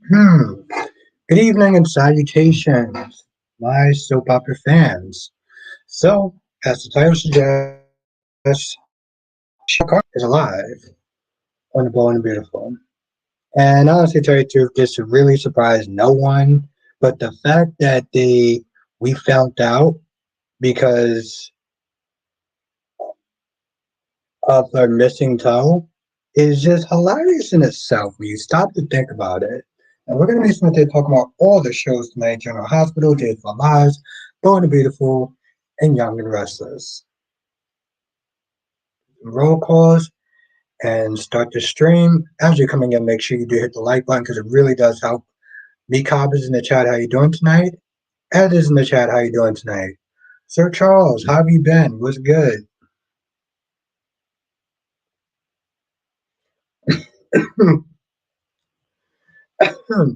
Hmm. Good evening and salutations, my soap opera fans. So, as the title suggests, Sheila Carter is alive on the Bold and Beautiful. And honestly, to tell you the truth, this really surprised no one. But the fact that we found out because of her missing toe is just hilarious in itself when you stop to think about it. And we're going to be spending today talking about all the shows tonight: General Hospital, Days of Our Lives, Born and Beautiful, and Young and Restless. Roll calls and start the stream. As you're coming in, make sure you do hit the like button because it really does help. Me Cobb is in the chat. How you doing tonight? Ed is in the chat. How you doing tonight? Sir Charles, how have you been? What's good?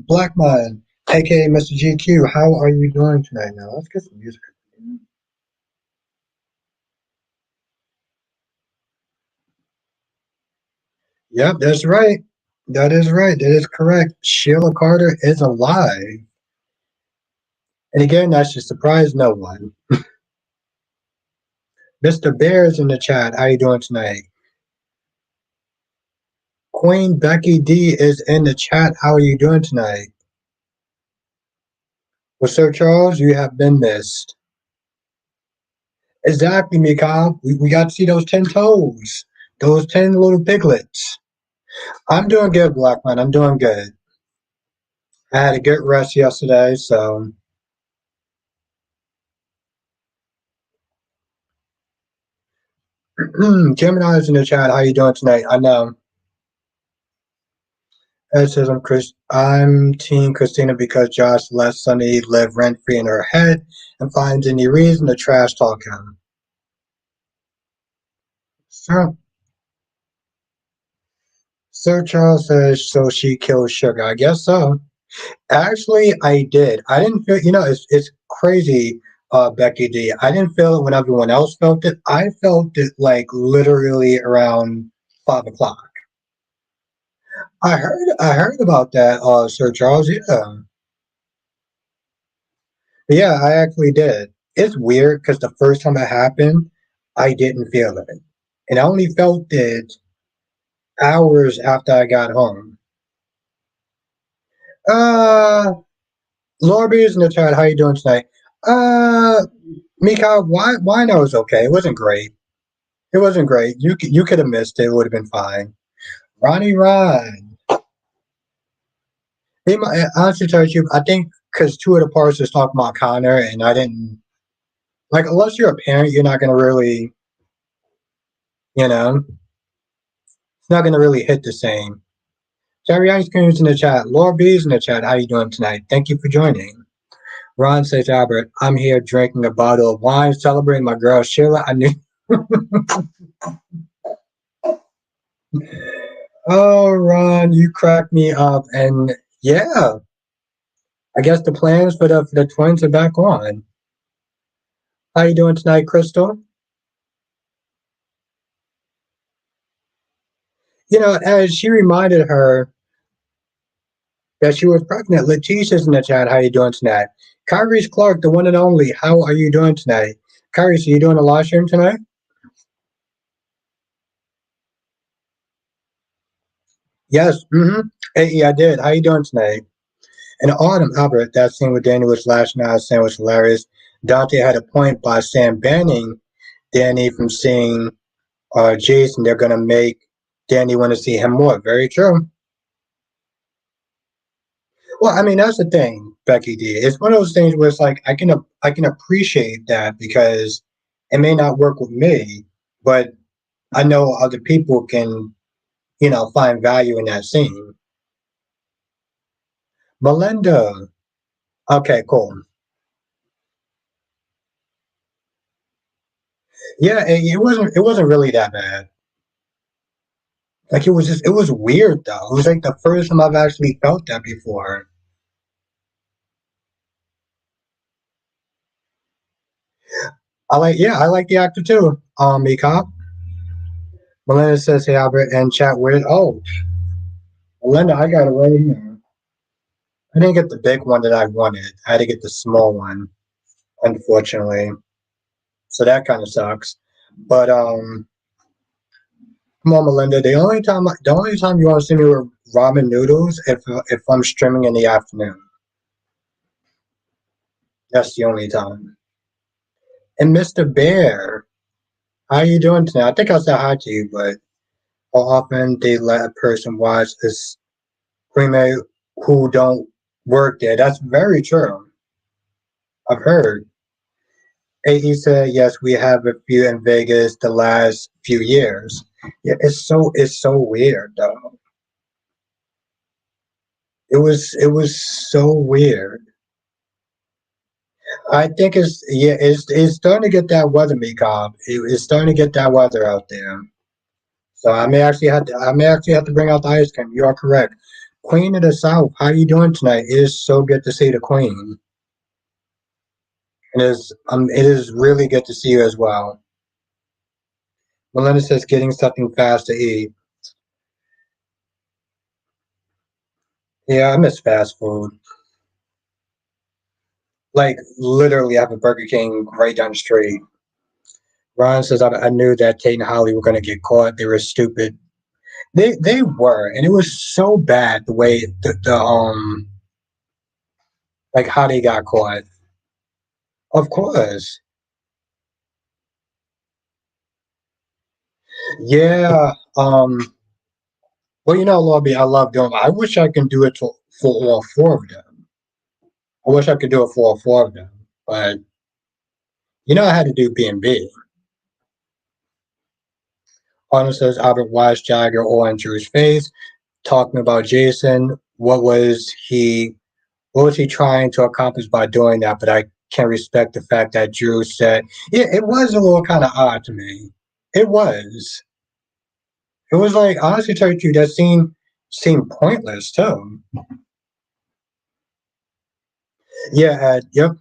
Blackman, aka Mr. GQ, how are you doing tonight? Now let's get some music. Yep, that's right. That is right. That is correct. Sheila Carter is alive. And again, that should surprise no one. Mr. Bear is in the chat. How you doing tonight? Queen Becky D is in the chat. How are you doing tonight? Well, Sir Charles, you have been missed. Exactly, Mika. We got to see those 10 toes. Those 10 little piglets. I'm doing good, Blackman. I'm doing good. I had a good rest yesterday, so Gemini is in the chat. How you doing tonight? I know. It says I'm Chris. I'm Team Christina because Josh lets Sunny live rent free in her head and finds any reason to trash talk him. So, Sir Charles says so. She killed Sugar. I guess so. Actually, I did. I didn't feel. It's crazy, Becky D. I didn't feel it when everyone else felt it. I felt it like literally around 5 o'clock. I heard about that, Sir Charles. Yeah, yeah, I actually did. It's weird because the first time it happened, I didn't feel it, and I only felt it hours after I got home. Uh, Lorbeez in the chat. How you doing tonight? Uh, Mika, why no is okay. It wasn't great. It wasn't great. You could have missed it. It would have been fine. Ronnie Ryan. Honestly, tell you, I think because two of the parts was talking about Connor, and I didn't like. Unless you're a parent, you're not gonna really, you know, it's not gonna really hit the same. Jerry Ice Cream's in the chat. Laura B's in the chat. How you doing tonight? Thank you for joining. Ron says, Albert, I'm here drinking a bottle of wine, celebrating my girl Sheila. I knew. Oh, Ron, you cracked me up, and yeah, I guess the plans for the twins are back on. How you doing tonight, Crystal? As she reminded her that she was pregnant, Letitia's in the chat. How you doing tonight? Kyrie Clark, the one and only. How are you doing tonight? Kyrie, so you doing a live stream tonight? Yes. Mm-hmm. Hey, I did. How you doing tonight? And Autumn Albert, that scene with Danny was lashing out saying was hilarious. Dante had a point by saying banning Danny from seeing Jason. They're gonna make Danny want to see him more. Very true. Well, I mean that's the thing, Becky D. It's one of those things where it's like I can appreciate that because it may not work with me, but I know other people can find value in that scene. Melinda. Okay, cool. Yeah, it wasn't really that bad. Like it was weird though. It was like the first time I've actually felt that before. I like the actor too. Cop. Melinda says, "Hey Albert," and chat with. Oh, Melinda, I got it right here. I didn't get the big one that I wanted. I had to get the small one, unfortunately. So that kind of sucks. But come on, Melinda. The only time you want to see me with ramen noodles if I'm streaming in the afternoon. That's the only time. And Mr. Bear, how you doing tonight? I think I said hi to you, but how often they let a person watch this cremate who don't work there? That's very true. I've heard. AE said yes, we have a few in Vegas the last few years. Yeah, it's so weird though. It was so weird. I think it's starting to get that weather, Cobb. It's starting to get that weather out there. So I may actually have to bring out the ice cream. You are correct. Queen of the South, how you doing tonight? It is so good to see the Queen. It is really good to see you as well. Melinda says getting something fast to eat. Yeah, I miss fast food. Like literally, I have a Burger King right down the street. Ron says I knew that Tate and Holly were going to get caught. They were stupid. They were, and it was so bad the way the like how they got caught. Of course, yeah. Well, Lobby, I love doing. I wish I can do it for all four of them. I wish I could do it for all four of them, but I had to do B&B. Arnold says Albert watched Jagger all in Drew's face, talking about Jason. What was he trying to accomplish by doing that? But I can respect the fact that Drew said, yeah, it was a little kind of odd to me. It was. It was like, honestly, tell you, that scene seemed pointless too. Yeah, yep.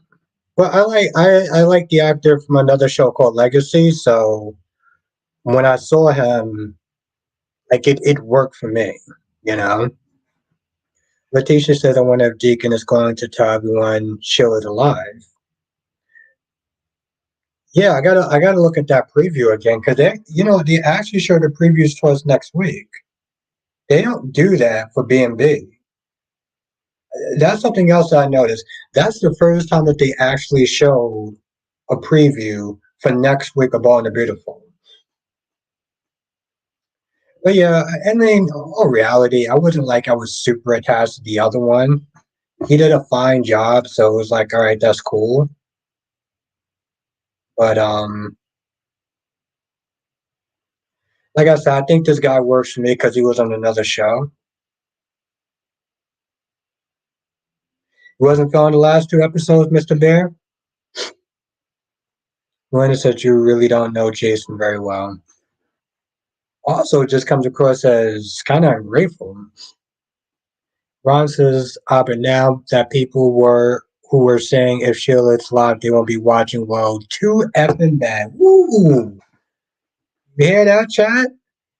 Well, I like the actor from another show called Legacy, so when I saw him, like it worked for me, you know. Letitia says I wonder if Deacon is going to tell everyone Sheila's alive. Yeah, I gotta look at that preview again because they actually showed the previews to us next week. They don't do that for B&B. That's something else that I noticed. That's the first time that they actually showed a preview for next week of Ball and the Beautiful. But yeah, I mean, in reality, I wasn't like I was super attached to the other one. He did a fine job, so it was like, all right, that's cool. But like I said, I think this guy works for me because he was on another show. He wasn't feeling the last two episodes, Mr. Bear. Melinda said you really don't know Jason very well. Also, it just comes across as kind of ungrateful. Ron says, but now that people who were saying if Sheila's live, they won't be watching. Well, too effing bad. Woo! You hear that, chat?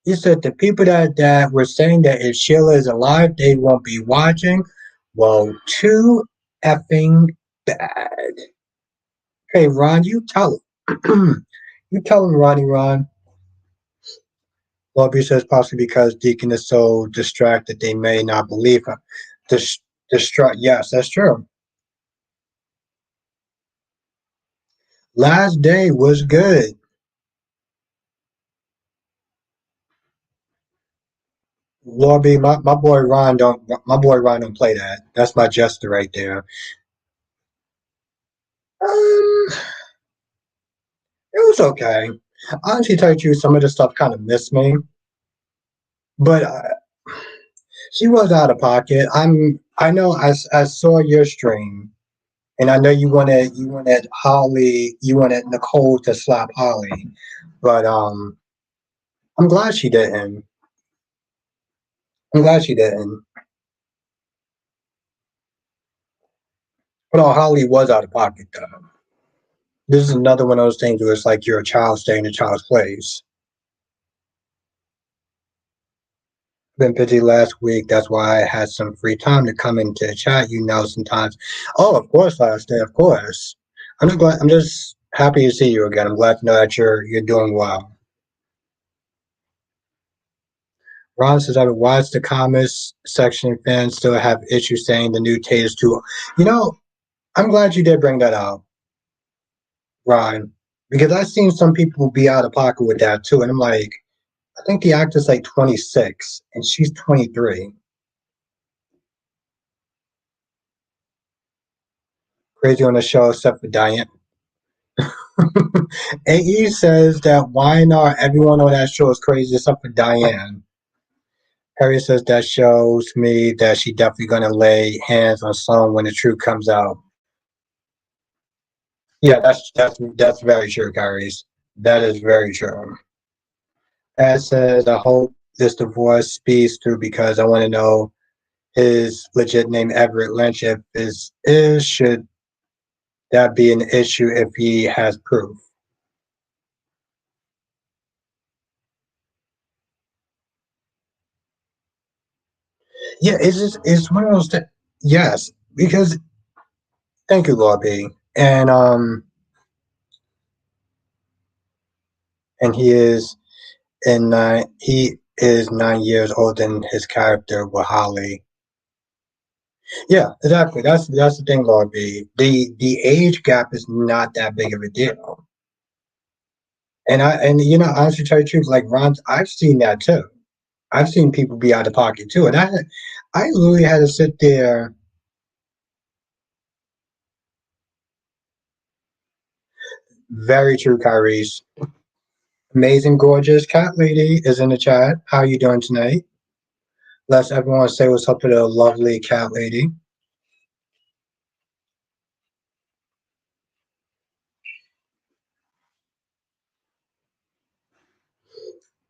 He said the people that were saying that if Sheila is alive, they won't be watching. Well, too effing bad. Hey, Ron, you tell him. You tell him, Ron. Lobby says possibly because Deacon is so distracted they may not believe him. Dis- Yes, that's true. Last day was good. Lobby, my boy Ron don't play that. That's my jester right there. Um, it was okay. Honestly, tell you the truth, some of the stuff kind of missed me, but she was out of pocket. I know. I saw your stream, and I know you wanted Nicole to slap Holly, but I'm glad she didn't. I'm glad she didn't. But Holly was out of pocket though. This is another one of those things where it's like you're a child staying in a child's place. Been busy last week. That's why I had some free time to come into the chat. Sometimes. Oh, of course, last day, of course. I'm just glad. I'm just happy to see you again. I'm glad to know that you're doing well. Ron says, "I've watched the comments section. Fans still have issues saying the new Tate is too." You know, I'm glad you did bring that up, Ron, because I've seen some people be out of pocket with that too, and I'm like, I think the actor's like 26 and she's 23. Crazy on the show, except for Diane. AE says that why not everyone on that show is crazy except for Diane. Harry says that shows me that she definitely gonna lay hands on someone when the truth comes out. Yeah, that's very true, Kyries. That is very true. Ed says, I hope this divorce speeds through because I want to know his legit name Everett Lynch. If is should that be an issue if he has proof? Yeah, it's one of those. Yes, because thank you, Lord B. And he is 9 years older than his character with Holly. Yeah, exactly. That's the thing, Lord B. The age gap is not that big of a deal. And honestly tell you the truth, like Ron, I've seen that too. I've seen people be out of pocket too, and I literally had to sit there. Very true, Kyrie's. Amazing, gorgeous cat lady is in the chat. How you doing tonight? Let's everyone say what's up to the lovely cat lady.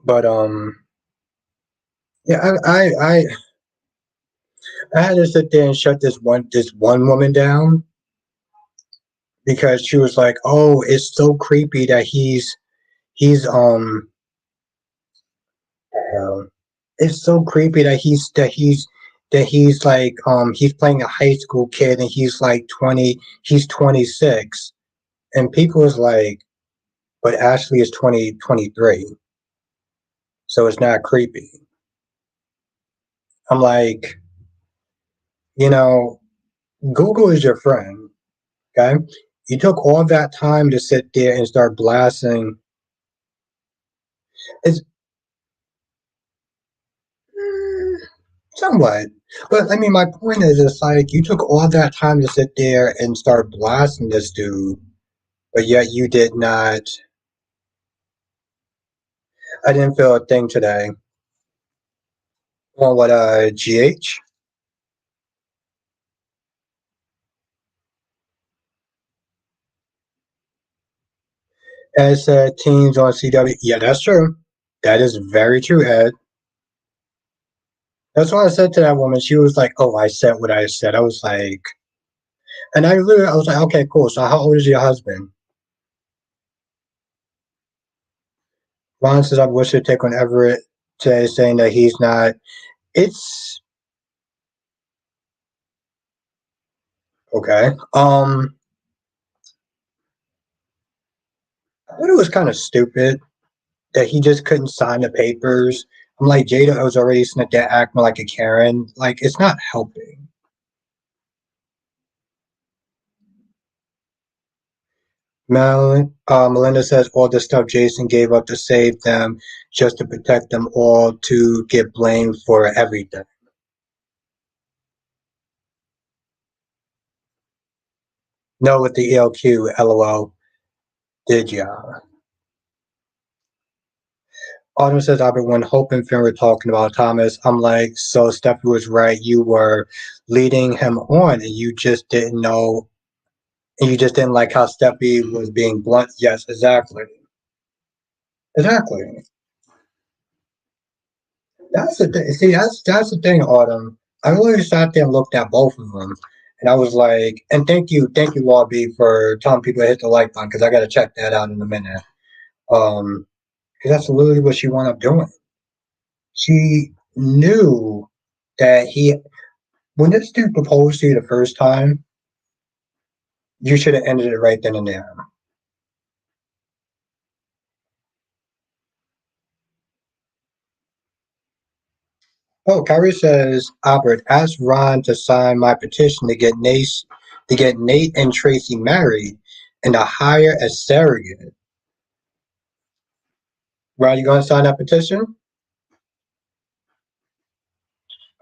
But yeah, I had to sit there and shut this one woman down because she was like, "Oh, it's so creepy that he's it's so creepy that he's like he's playing a high school kid and he's like 20, he's 26." And people was like, "But Ashley is 23, so it's not creepy." I'm like, you know, Google is your friend, okay? You took all that time to sit there and start blasting. It's somewhat. But I mean, my point is, it's like you took all that time to sit there and start blasting this dude, but yet you did not. I didn't feel a thing today. On what, GH? Ed said teens on CW. Yeah, that's true. That is very true, Ed. That's what I said to that woman. She was like, "Oh, I said what I said." I was like, and I was like, "Okay, cool. So how old is your husband?" Ron says, "I wish to take on Everett today, saying that he's not." It's okay. I thought it was kind of stupid that he just couldn't sign the papers. I'm like, Jada was already sitting there acting like a Karen. Like, it's not helping. Melinda says all the stuff Jason gave up to save them just to protect them all to get blamed for everything. No, with the ELQ, LOL. Did ya? Autumn says, I've been when Hope and Finn were talking about Thomas. I'm like, so Steffi was right. You were leading him on and you just didn't know, and you just didn't like how Steffi was being blunt. Yes, exactly. Exactly. That's the thing. See, that's the thing, Autumn. I really sat there and looked at both of them, and I was like, and thank you, Lobby, for telling people to hit the like button because I got to check that out in a minute. Because that's literally what she wound up doing. She knew that when this dude proposed to you the first time, you should have ended it right then and there. Oh, Kyrie says, Albert, ask Ron to sign my petition to get Nate and Tracy married and to hire a surrogate. Ron, you gonna sign that petition?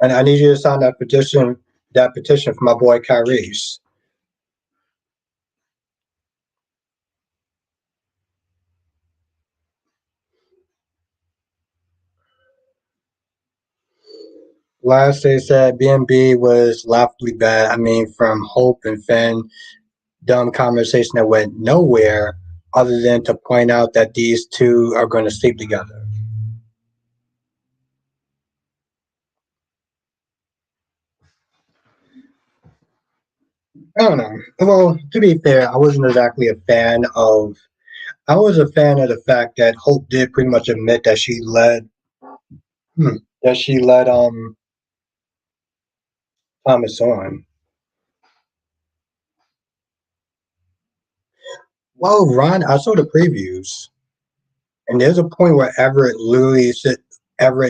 And I need you to sign that petition for my boy Kyrie. Last they said B&B was laughably bad. I mean, from Hope and Finn, dumb conversation that went nowhere other than to point out that these two are going to sleep together. I don't know. Well, to be fair, I wasn't exactly a fan of. I was a fan of the fact that Hope did pretty much admit that she led Thomas on. Well, Ron, I saw the previews, and there's a point where Everett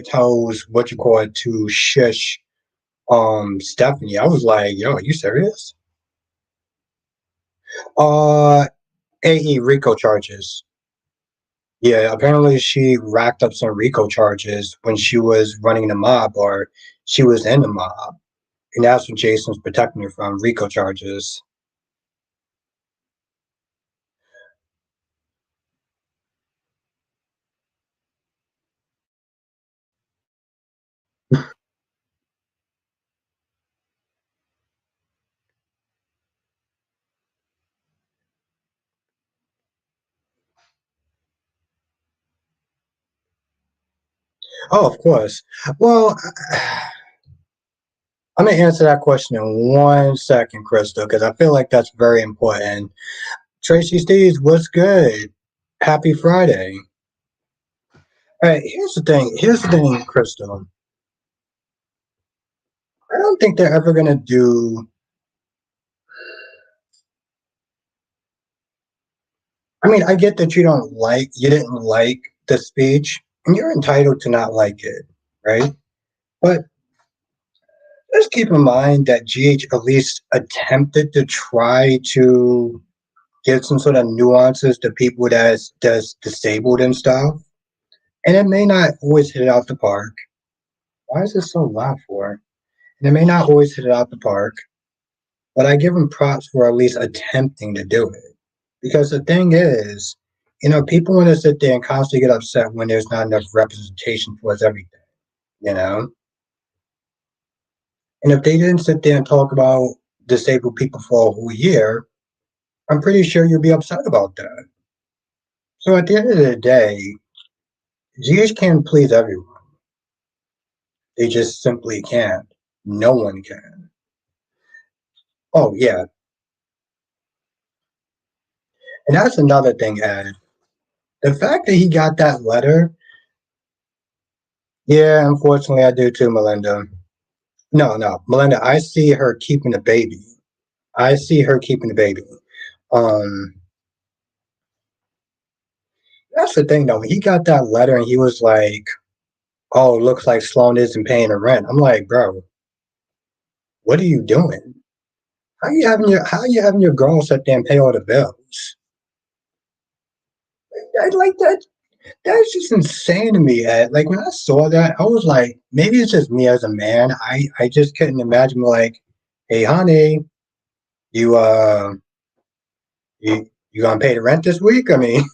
tells what you call it to shush Stephanie. I was like, yo, are you serious? Uh AE Rico charges. Yeah, apparently she racked up some RICO charges when she was running the mob or she was in the mob. And that's what Jason's protecting her from, RICO charges. Oh, of course. Well, I'm gonna answer that question in 1 second, Crystal, because I feel like that's very important. Tracy Steves, what's good? Happy Friday. All right, here's the thing. Here's the thing, Crystal. I don't think they're ever gonna do. I mean, I get that you didn't like the speech, and you're entitled to not like it, right? But let's keep in mind that GH at least attempted to try to give some sort of nuances to people that's disabled and stuff. And it may not always hit it out the park. Why is this so loud for? And it may not always hit it out the park, but I give them props for at least attempting to do it. Because the thing is, people want to sit there and constantly get upset when there's not enough representation towards everything, you know? And if they didn't sit there and talk about disabled people for a whole year, I'm pretty sure you'd be upset about that. So at the end of the day, GH can't please everyone. They just simply can't. No one can. Oh, yeah. And that's another thing, Ed. The fact that he got that letter, yeah, unfortunately, I do too, Melinda. No, no, Melinda, I see her keeping the baby. I see her keeping the baby. Um, that's the thing, though. He got that letter and he was like, "Oh, it looks like Sloan isn't paying the rent." I'm like, bro, what are you doing? How you having your girl sit there and pay all the bills? I like that. That's just insane to me, Ed. Like when I saw that, I was like, maybe it's just me as a man. I just couldn't imagine like, hey, honey, you you gonna pay the rent this week? I mean,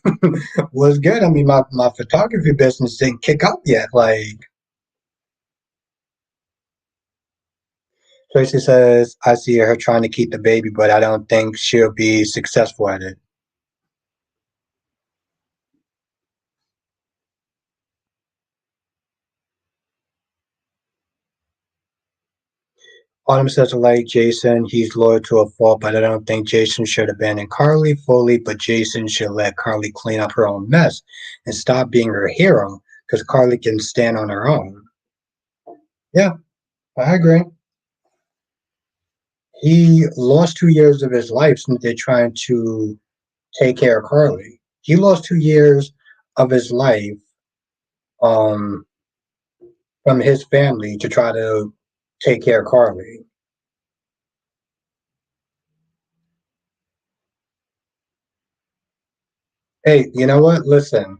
was good. I mean, my photography business didn't kick up yet. Like Tracy says, I see her trying to keep the baby, but I don't think she'll be successful at it. Autumn says, I like Jason. He's loyal to a fault, but I don't think Jason should abandon Carly fully, but Jason should let Carly clean up her own mess and stop being her hero because Carly can stand on her own. Yeah, I agree. He lost 2 years of his life since they're trying to take care of Carly. He lost 2 years of his life um, from his family to try to take care of Carly. Hey, you know what? Listen,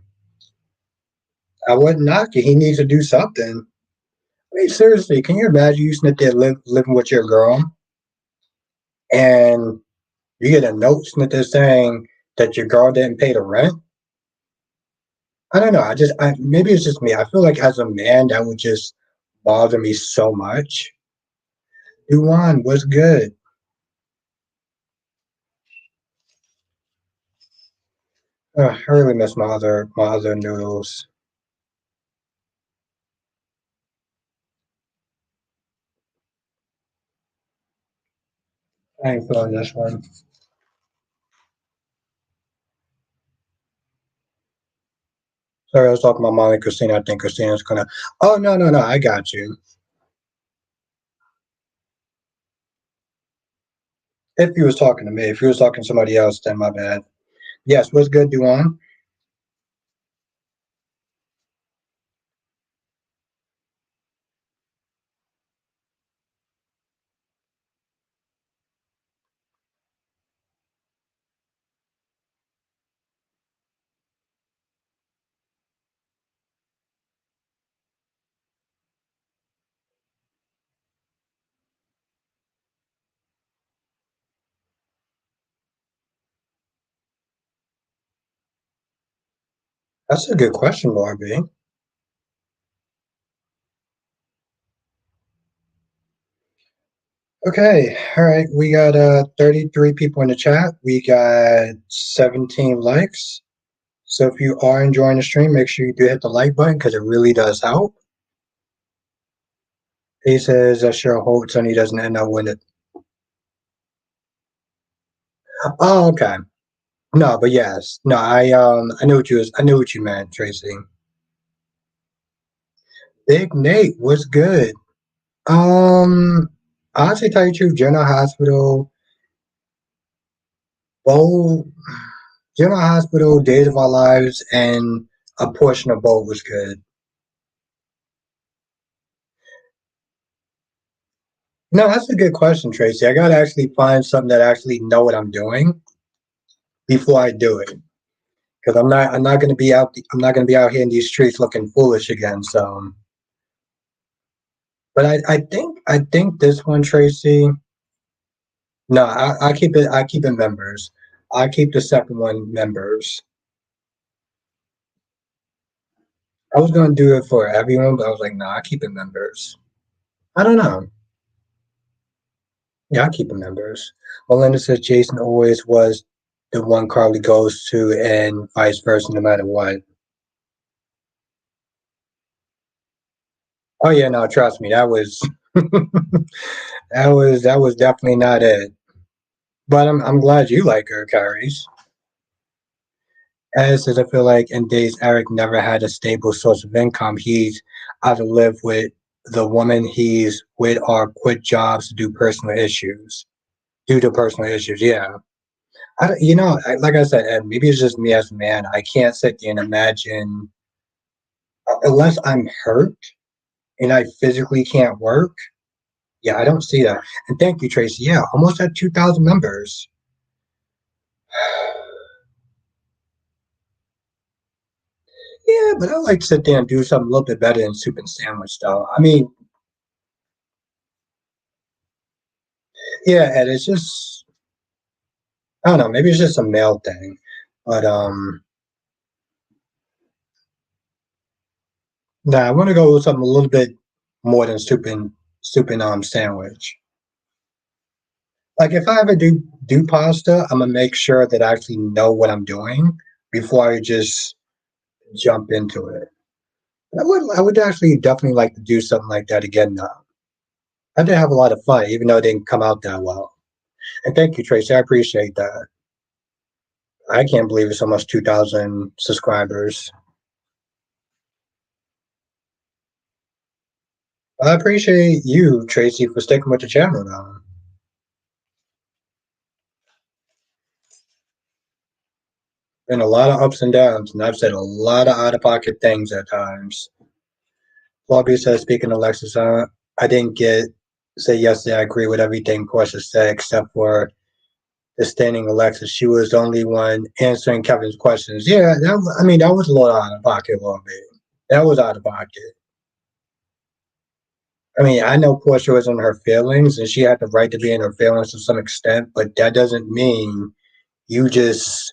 I wouldn't knock it. He needs to do something. I mean, seriously, can you imagine you sitting there living with your girl and you get a note sitting there saying that your girl didn't pay the rent? I don't know. Maybe it's just me. I feel like as a man, that would just bother me so much. Duan, what's good? I really miss my other noodles. I ain't feeling this one. Sorry, I was talking about Molly and Christina. I think Christina's gonna. Oh no, no, no! I got you. If he was talking to me, if he was talking to somebody else, then my bad. Yes, what's good, Duan? That's a good question, Barbie. Okay, all right. We got 33 people in the chat. We got 17 likes. So if you are enjoying the stream, make sure you do hit the like button because it really does help. He says that Cheryl hopes and he doesn't end up with it. Oh, okay. No, but yes. No, I knew what you meant, Tracy. Big Nate, what's good? Honestly tell you the truth, General Hospital, both General Hospital, Days of Our Lives, and a portion of both was good. No, that's a good question, Tracy. I gotta actually find something that I actually know what I'm doing before I do it. Because I'm not gonna be out here in these streets looking foolish again. So, but I think this one, Tracy. No, I keep it members. I keep the second one members. I was gonna do it for everyone, but I was like, nah, I keep it members. I don't know. Yeah, I keep it members. Melinda says Jason always was the one Carly goes to, and vice versa, no matter what. Oh yeah, no, trust me, that was that was definitely not it. But I'm glad you like her, Carries. As says, I feel like in days Eric never had a stable source of income. He's either live with the woman he's with or quit jobs to do personal issues. Due to personal issues, yeah. Like I said, Ed, maybe it's just me as a man. I can't sit there and imagine, unless I'm hurt and I physically can't work. Yeah, I don't see that. And thank you, Tracy. Yeah, almost at 2,000 members. Yeah, but I like to sit there and do something a little bit better than soup and sandwich, though. I mean, yeah, and it's just, I don't know, maybe it's just a male thing. But nah, I want to go with something a little bit more than soup and sandwich. Like if I ever do pasta, I'm gonna make sure that I actually know what I'm doing before I just jump into it. I would actually definitely like to do something like that again now. I did have a lot of fun, even though it didn't come out that well. And thank you, Tracy. I appreciate that. I can't believe it's almost 2,000 subscribers. I appreciate you, Tracy, for sticking with the channel now. Been a lot of ups and downs, and I've said a lot of out of pocket things at times. Bobby says, speaking of Alexis, I didn't get say yesterday. I agree with everything Portia said, except for the standing Alexis. She was the only one answering Kevin's questions. Yeah, I mean, that was a little out of pocket, a little bit. That was out of pocket. I mean, I know Portia was in her feelings, and she had the right to be in her feelings to some extent, but that doesn't mean you just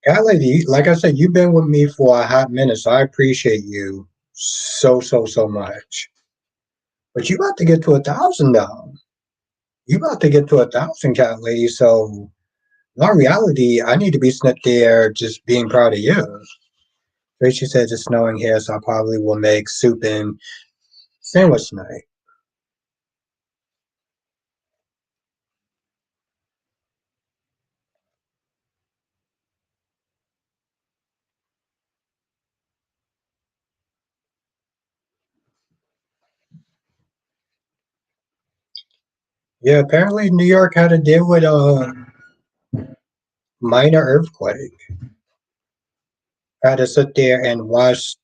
cat lady. Like I said, you've been with me for a hot minute, so I appreciate you so much. But you about to get to 1,000 now. You about to get to 1,000, cat lady. So in all reality, I need to be sitting there just being proud of you. Tracy says it's snowing here, so I probably will make soup and sandwich tonight. Yeah, apparently New York had to deal with a minor earthquake. I had to sit there and watch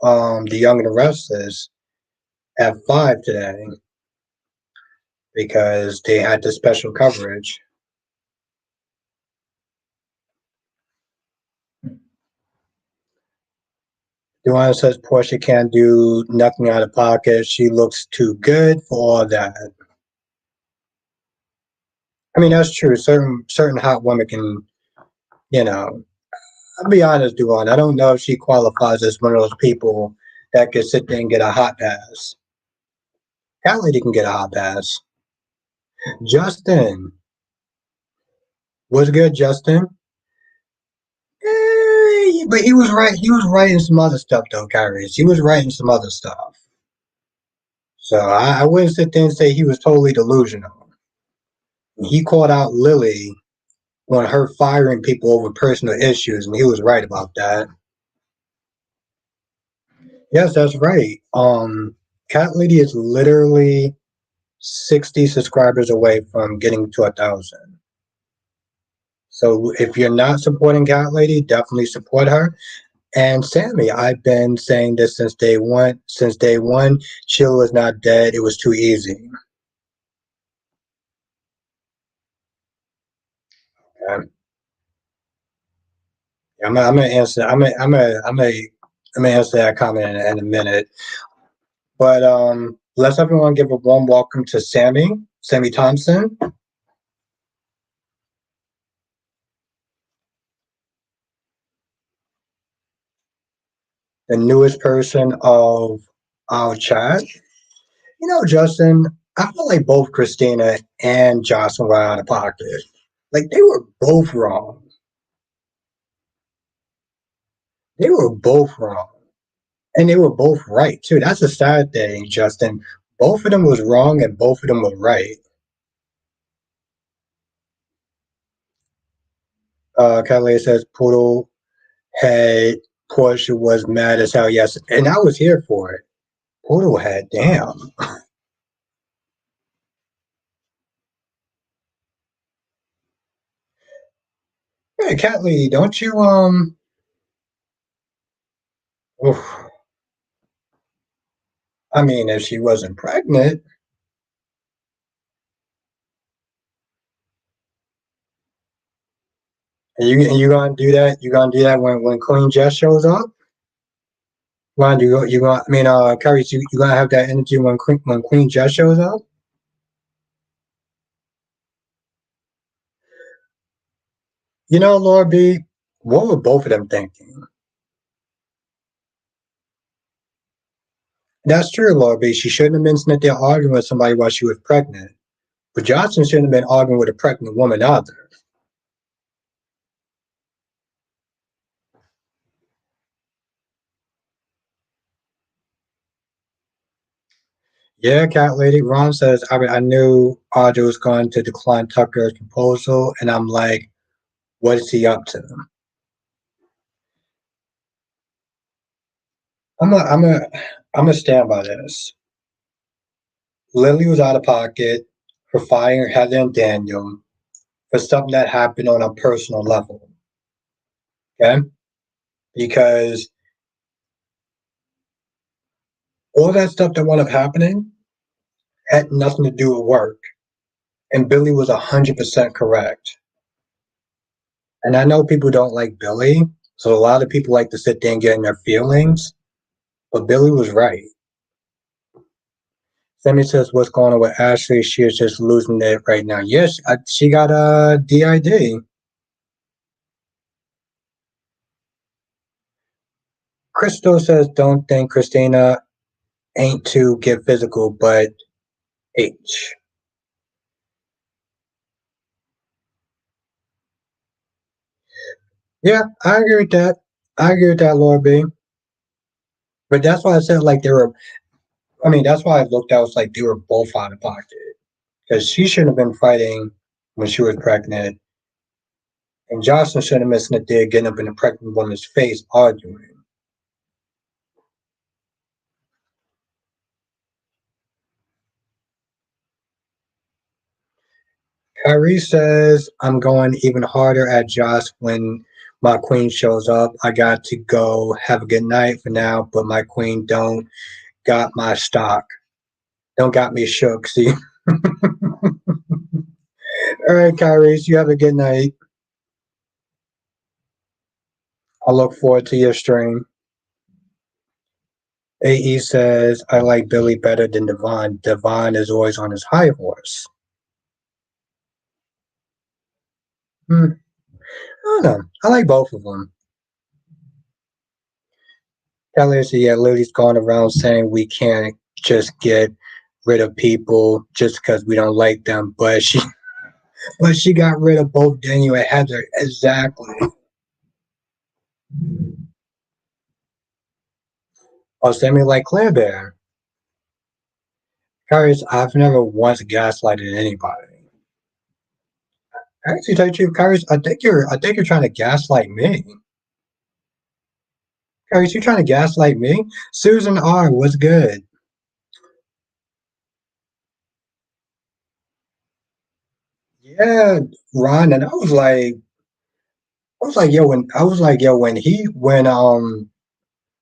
The Young and the Restless at 5 today because they had the special coverage. Duane says Portia can't do nothing out of pocket. She looks too good for all that. I mean, that's true. Certain hot women can, you know. I'll be honest, Duane. I don't know if she qualifies as one of those people that could sit there and get a hot pass. That lady can get a hot pass. Justin was good. Justin, but he was right. He was writing some other stuff though, Kyrie. He was writing some other stuff. So I wouldn't sit there and say he was totally delusional. He called out Lily on her firing people over personal issues, and he was right about that. Yes, that's right. Cat Lady is literally 60 subscribers away from getting to 1,000. So if you're not supporting Cat Lady, definitely support her. And Sammy, I've been saying this since day one. Since day one, Sheila was not dead. It was too easy. Okay? I'm gonna answer. I'm gonna answer that comment in a minute. But let's everyone give a warm welcome to Sammy, Sammy Thompson, the newest person of our chat. You know, Justin, I feel like both Christina and Jocelyn were out of pocket. Like they were both wrong. They were both wrong. And they were both right too. That's a sad thing, Justin. Both of them was wrong and both of them were right. Kelly says Poodle had Portia was mad as hell. Yes, and I was here for it. Poodle head, damn. Hey, Catley, don't you oof. I mean, if she wasn't pregnant, and you gonna do that? You gonna do that when Queen Jess shows up? You gonna? I mean, Carrie, you gonna have that energy when Queen Jess shows up? You know, Laura B, what were both of them thinking? That's true, Laura B. She shouldn't have been sitting there arguing with somebody while she was pregnant. But Johnson shouldn't have been arguing with a pregnant woman either. Yeah, cat lady. Ron says, I knew Audrey was going to decline Tucker's proposal, and I'm like, what is he up to? I'm a stand by this. Lily was out of pocket for firing Heather and Daniel for something that happened on a personal level. Okay, because all that stuff that wound up happening had nothing to do with work, and Billy was 100% correct. And I know people don't like Billy, so a lot of people like to sit there and get in their feelings, but Billy was right. Sammy says, "What's going on with Ashley? She is just losing it right now." Yes, she got a DID. Crystal says, "Don't think Christina ain't to get physical, but H." Yeah, I agree with that. I agree with that, Lord B. But that's why I said like they were. I mean, that's why I looked. I was like they were both out of pocket because she shouldn't have been fighting when she was pregnant, and Jocelyn shouldn't have been sitting there getting up in a pregnant woman's face arguing. Kyrie says, "I'm going even harder at Joss when my queen shows up. I got to go. Have a good night for now, but my queen don't got my stock. Don't got me shook. See." All right, Kyrie, you have a good night. I look forward to your stream. AE says, "I like Billy better than Devon. Devon is always on his high horse." Hmm, I don't know. I like both of them. Kelly said, "Yeah, Lily's going around saying we can't just get rid of people just because we don't like them, but she got rid of both Daniel and Heather." Exactly. Oh, send me like Claire Bear. Kyrie's, "I've never once gaslighted anybody." Actually, tell you the truth, Kyrie's, I think you're trying to gaslight me. Kyrie's, you trying to gaslight me? Susan R, what's good? Yeah, Ron, and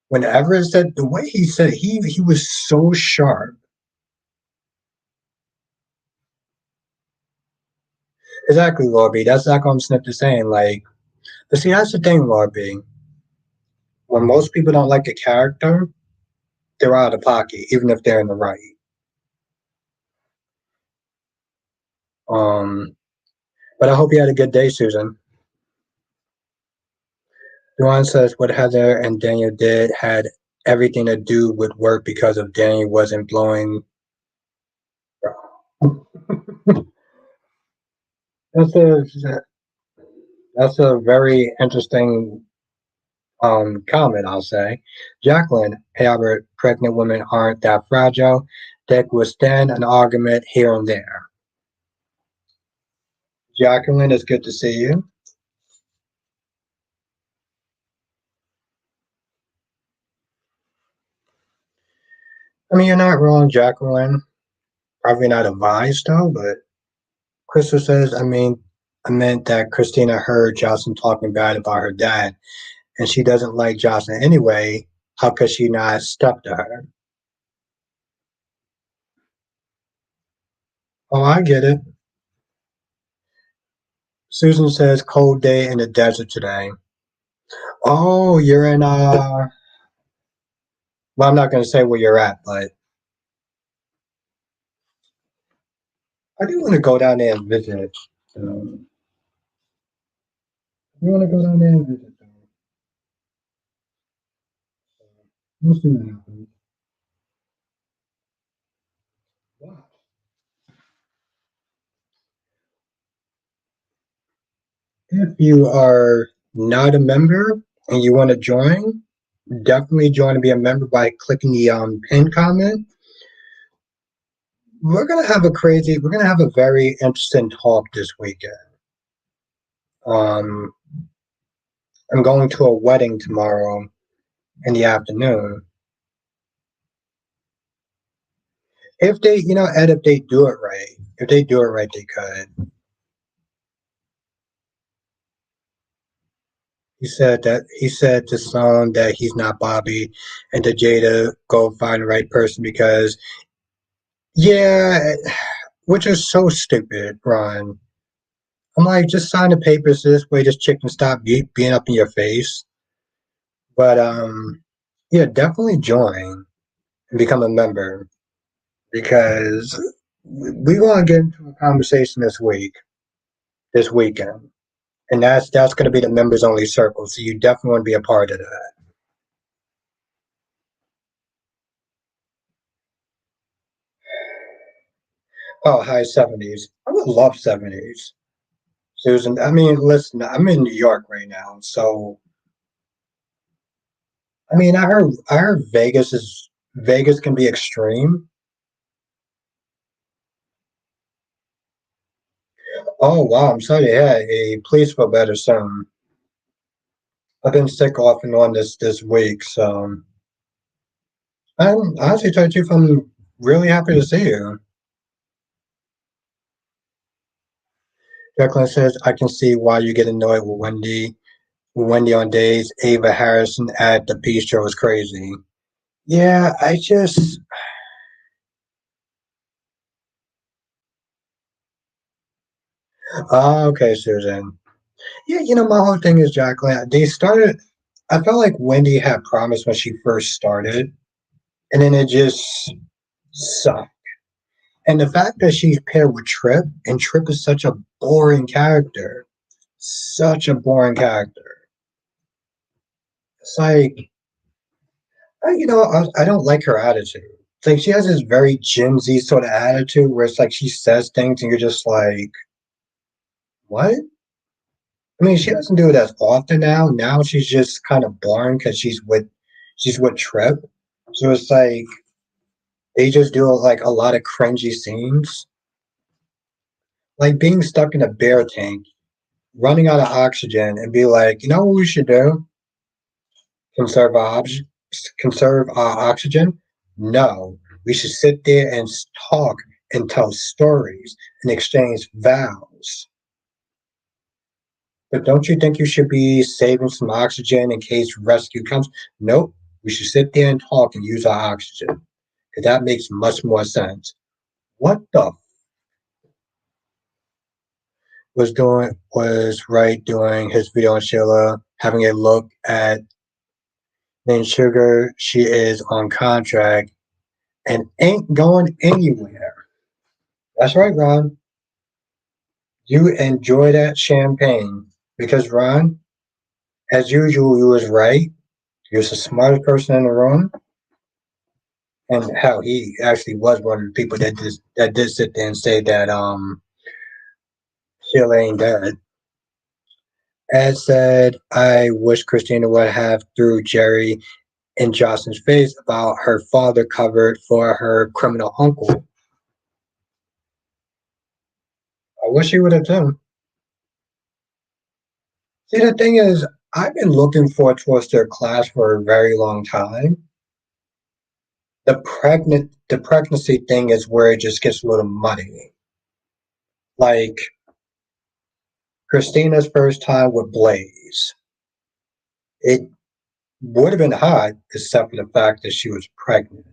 when Everett said the way he said it, he was so sharp. Exactly, Lord B. That's like I'm Snip is saying. Like, but see, that's the thing, Lord B. When most people don't like a character, they're out of pocket, even if they're in the right. Um, but I hope you had a good day, Susan. Duane says what Heather and Daniel did had everything to do with work because of Daniel wasn't blowing. That's a that's a very interesting comment, I'll say. Jacqueline, "Hey Albert, pregnant women aren't that fragile. They can withstand an argument here and there." Jacqueline, it's good to see you. I mean, you're not wrong, Jacqueline. Probably not advised though, but Crystal says, I meant that Christina heard Jocelyn talking bad about her dad, and she doesn't like Jocelyn anyway. How could she not step to her? Oh, I get it. Susan says, "Cold day in the desert today." Oh, you're in well, I'm not going to say where you're at, but I do want to go down there and visit. I want to go down there and visit. We'll see what happens. Wow. If you are not a member and you want to join, definitely join to be a member by clicking the pin comment. We're gonna have a very interesting talk this weekend. Um, I'm going to a wedding tomorrow in the afternoon. If they, Ed, if they do it right, if they do it right, they could. He said to Sloan that he's not Bobby, and to Jada go find the right person because yeah, which is so stupid, Ron. I'm like, just sign the papers this way. This chick can stop being up in your face. But yeah, definitely join and become a member because we want to get into a conversation this weekend, and that's going to be the members only circle. So you definitely want to be a part of that. Oh, high 70s. I would love 70s. Susan, I mean, listen, I'm in New York right now, so I mean, I heard Vegas can be extreme. Oh wow, I'm sorry. Yeah, please feel better soon. I've been sick off and on this week, so I'm honestly tell you, I'm really happy to see you. Declan says, I can see why you get annoyed with Wendy. Wendy on days, Ava Harrison at the Peace Show is crazy. Yeah, I just. Oh, okay, Susan. Yeah, my whole thing is Jacqueline. They started. I felt like Wendy had promised when she first started, and then it just sucked. And the fact that she's paired with Trip, and Trip is such a boring character, such a boring character. It's like, I don't like her attitude. It's like she has this very Gen Z sort of attitude where it's like she says things and you're just like, what? I mean, she doesn't do it as often now. Now she's just kind of boring because she's with Trip. So it's like they just do like a lot of cringy scenes, like being stuck in a bear tank, running out of oxygen, and be like, you know what we should do? Conserve our conserve our oxygen? No, we should sit there and talk and tell stories and exchange vows. But don't you think you should be saving some oxygen in case rescue comes? Nope. We should sit there and talk and use our oxygen. Because that makes much more sense. What the was right doing his video on Sheila, having a look at then Sugar, she is on contract and ain't going anywhere. That's right, Ron. You enjoy that champagne. Because Ron, as usual, you was right. He was the smartest person in the room. And how he actually was one of the people that did sit there and say that Sheila ain't dead. Ed said, I wish Christina would have threw Jerry in Jocelyn's face about her father covered for her criminal uncle. I wish he would have done. See, the thing is, I've been looking forward towards their class for a very long time. The pregnancy thing is where it just gets a little muddy. Like Christina's first time with Blaze. It would have been hot, except for the fact that she was pregnant.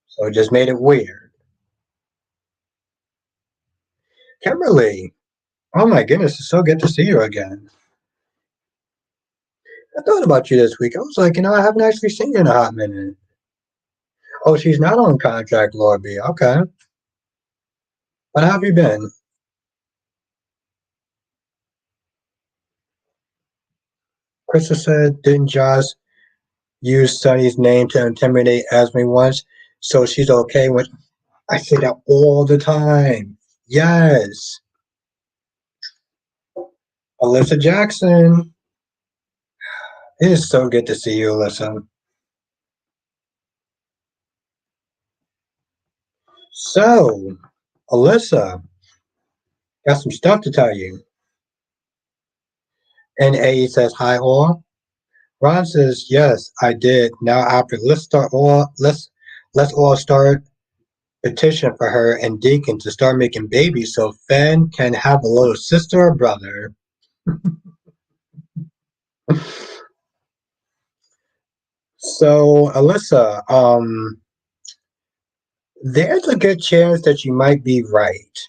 So it just made it weird. Kimberly, oh my goodness, it's so good to see you again. I thought about you this week. I was like, I haven't actually seen you in a hot minute. Oh, she's not on contract, Lord B. Okay. But how have you been? Krista said, didn't Josh use Sunny's name to intimidate Esme once? So she's okay with. I say that all the time. Yes. Alyssa Jackson. It is so good to see you, Alyssa. So, Alyssa, got some stuff to tell you. And A says, hi all. Ron says, yes, I did. Now after let's all start petition for her and Deacon to start making babies so Finn can have a little sister or brother. So, Alyssa, there's a good chance that you might be right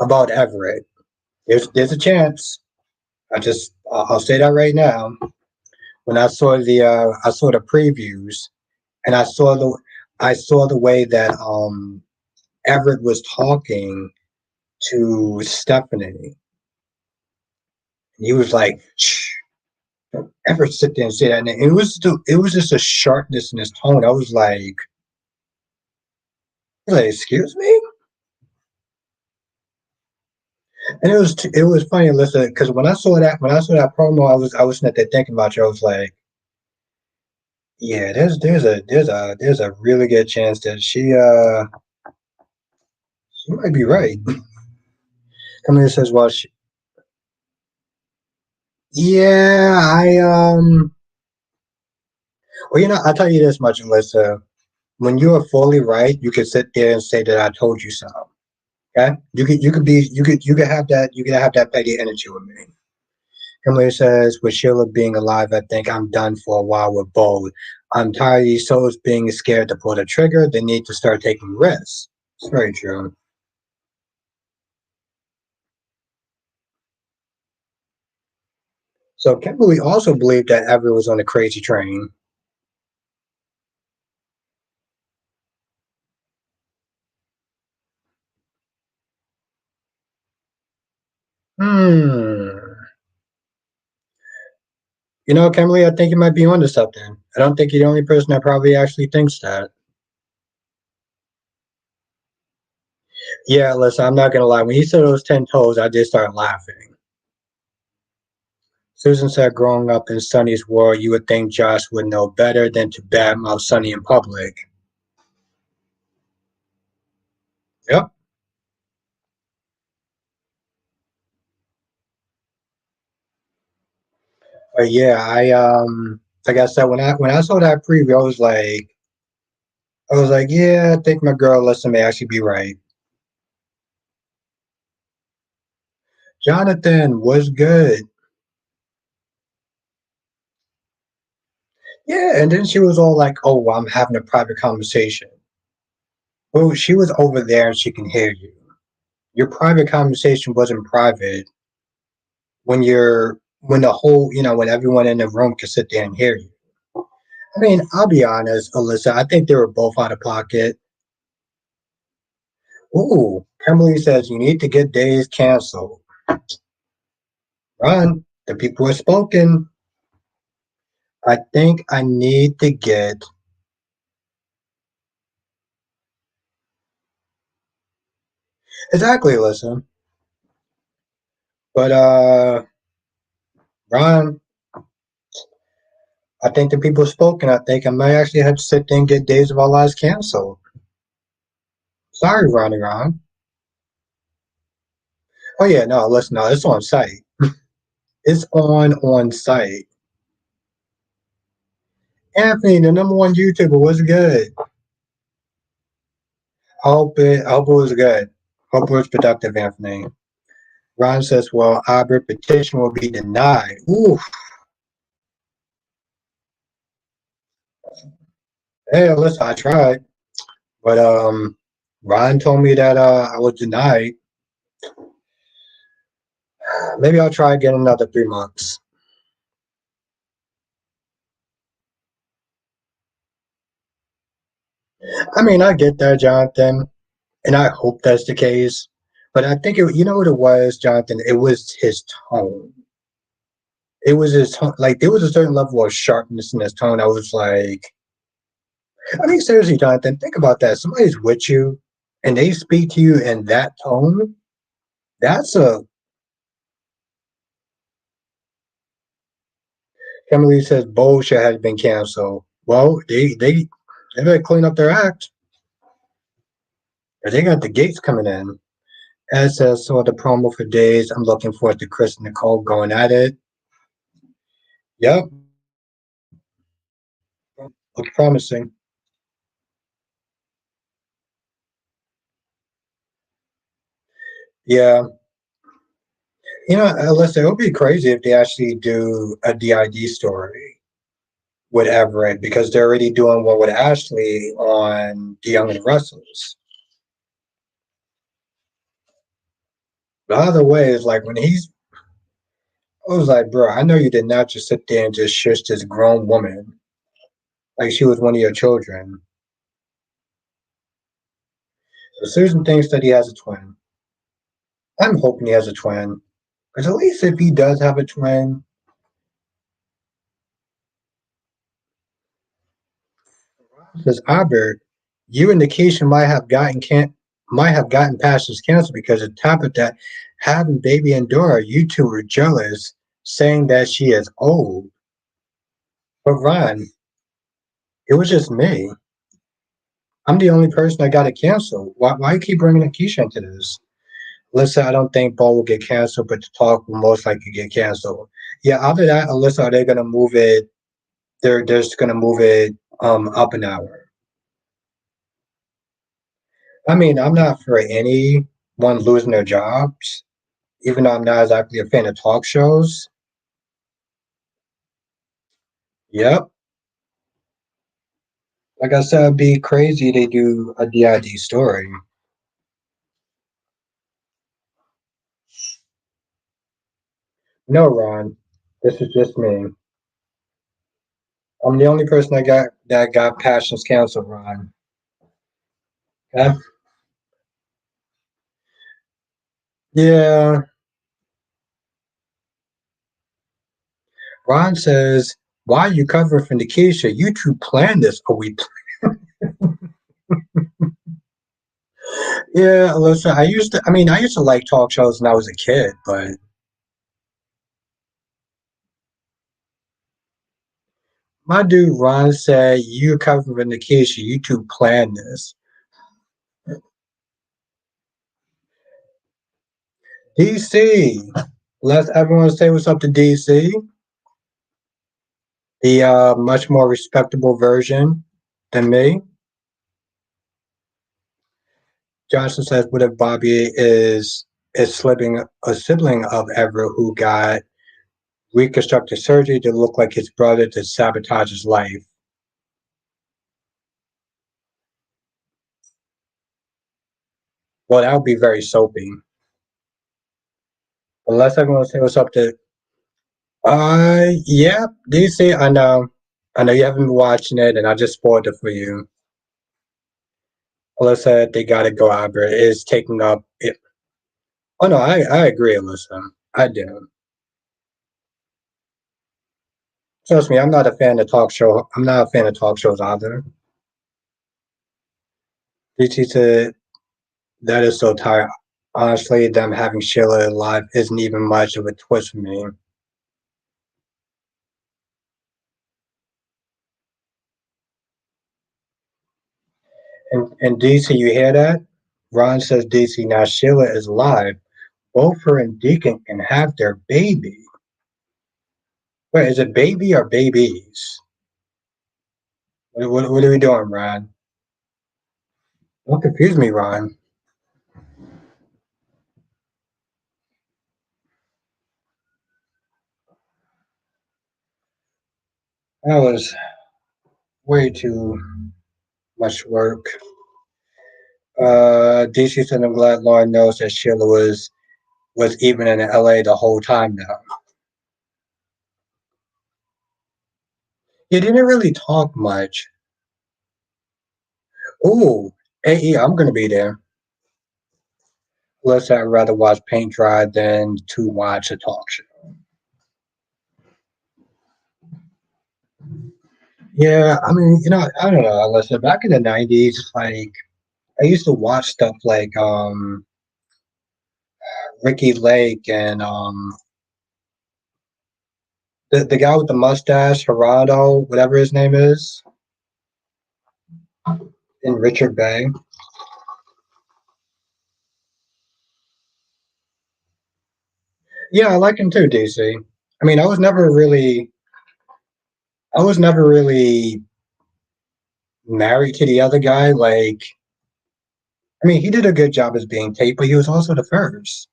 about Everett. There's a chance. I'll say that right now. When I saw the previews and I saw the way that Everett was talking to Stephanie. He was like, shh, don't ever sit there and say that. And it was just a sharpness in his tone. I was like, excuse me? And it was funny, listen, because when I saw that promo, I was sitting there thinking about you. I was like, yeah, there's a really good chance that she might be right. Camille says, well, yeah, well, I'll tell you this much, Alyssa. When you are fully right, you can sit there and say that I told you so. Okay, you could have that petty energy with me. Emily says, with Sheila being alive, I think I'm done for a while with bold. I'm tired of these souls being scared to pull the trigger. They need to start taking risks. It's very true. So Kimberly also believed that Everett was on a crazy train. Hmm. Kimberly, I think you might be onto something. I don't think you're the only person that probably actually thinks that. Yeah, listen, I'm not gonna lie. When he said those 10 toes, I just started laughing. Susan said, growing up in Sonny's world, you would think Josh would know better than to badmouth Sonny in public. Yep. But yeah, like I said, when I saw that preview, I was like, yeah, I think my girl Alyssa may actually be right. Jonathan was good. Yeah, and then she was all like, oh, well, I'm having a private conversation. Well, she was over there and she can hear you. Your private conversation wasn't private when the whole, when everyone in the room can sit there and hear you. I mean, I'll be honest, Alyssa, I think they were both out of pocket. Ooh, Emily says you need to get days canceled. Run. The people have spoken. I think I need to get exactly, Alyssa. But Ron, I think the people have spoken. I think I might actually have to sit there and get Days of Our Lives canceled. Sorry, Ronnie Ron. Oh yeah, no, listen, no, it's on site. It's on site. Anthony, the number one YouTuber, was good. I hope it was good. Hope it was productive, Anthony. Ron says, well, Albert petition will be denied. Ooh, hey, listen, I tried. But Ron told me that I was denied. Maybe I'll try again another 3 months. I mean, I get that, Jonathan, and I hope that's the case. But I think you know what it was, Jonathan. It was his tone. It was his tone. Like there was a certain level of sharpness in his tone. I was like, I mean, seriously, Jonathan, think about that. Somebody's with you, and they speak to you in that tone. That's a. Emily says bullshit has been canceled. Well, they better clean up their act. They got the gates coming in. As saw the promo for days. I'm looking forward to Chris and Nicole going at it. Yep, looks promising. Yeah, listen, it would be crazy if they actually do a DID story with Everett because they're already doing one with Ashley on The Young and Restless. The other way is like when I was like, bro, I know you did not just sit there and just shush this grown woman like she was one of your children. So Susan thinks that he has a twin. I'm hoping he has a twin. Because at least if he does have a twin, says Albert, you and the Keisha might have gotten past this cancer because on top of that, having baby and Dora, you two were jealous, saying that she is old. But Ron, it was just me. I'm the only person that got it canceled. Why you keep bringing Keisha into this? Alyssa, I don't think Ball will get canceled, but the talk will most likely get canceled. Yeah, after that, Alyssa, are they gonna move it? They're just gonna move it up an hour. I mean, I'm not for anyone losing their jobs, even though I'm not exactly a fan of talk shows. Yep. Like I said, it'd be crazy they do a DID story. No, Ron, this is just me. I'm the only person that got passions canceled, Ron. Okay? Yeah. Ron says, "Why are you covering for Nikisha? You two planned this. Oh, we Yeah, listen, I used to like talk shows when I was a kid, but my dude Ron said, you covered for Nikisha, you two planned this. DC, let everyone say what's up to DC, the much more respectable version than me. Johnson says, what if Bobby is slipping a sibling of Everett who got reconstructive surgery to look like his brother to sabotage his life? Well, that would be very soapy. Unless everyone say what's up to yeah, DC, I know. I know you haven't been watching it and I just spoiled it for you. Alyssa, they gotta go Albert is taking up it. Oh no, I agree, Alyssa. I do. Trust me, I'm not a fan of talk shows either. DC said that is so tired. Honestly, them having Sheila alive isn't even much of a twist for me. And DC, you hear that? Ron says DC now Sheila is alive. Both her and Deacon can have their baby. Wait, is it baby or babies? What are we doing, Ron? Don't confuse me, Ron. That was way too much work. DC said, I'm glad Lauren knows that Sheila was even in LA the whole time now. He didn't really talk much. Ooh, AE, I'm gonna be there. Let's I'd rather watch paint dry than to watch a talk show. Yeah, I mean, I don't know. Listen, back in the '90s, like I used to watch stuff like Ricky Lake and the guy with the mustache, Gerardo, whatever his name is, and Richard Bay. Yeah, I like him too, DC. I mean, I was never really married to the other guy. Like, I mean, he did a good job as being Tate, but he was also the first.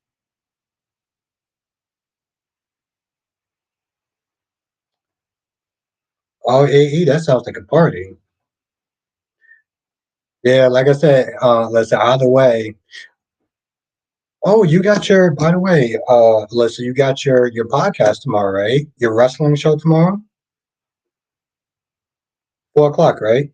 Oh, that sounds like a party. Yeah, like I said, listen, either way. Oh, you got your, by the way, listen, you got your podcast tomorrow, right? Your wrestling show tomorrow, 4 o'clock, right?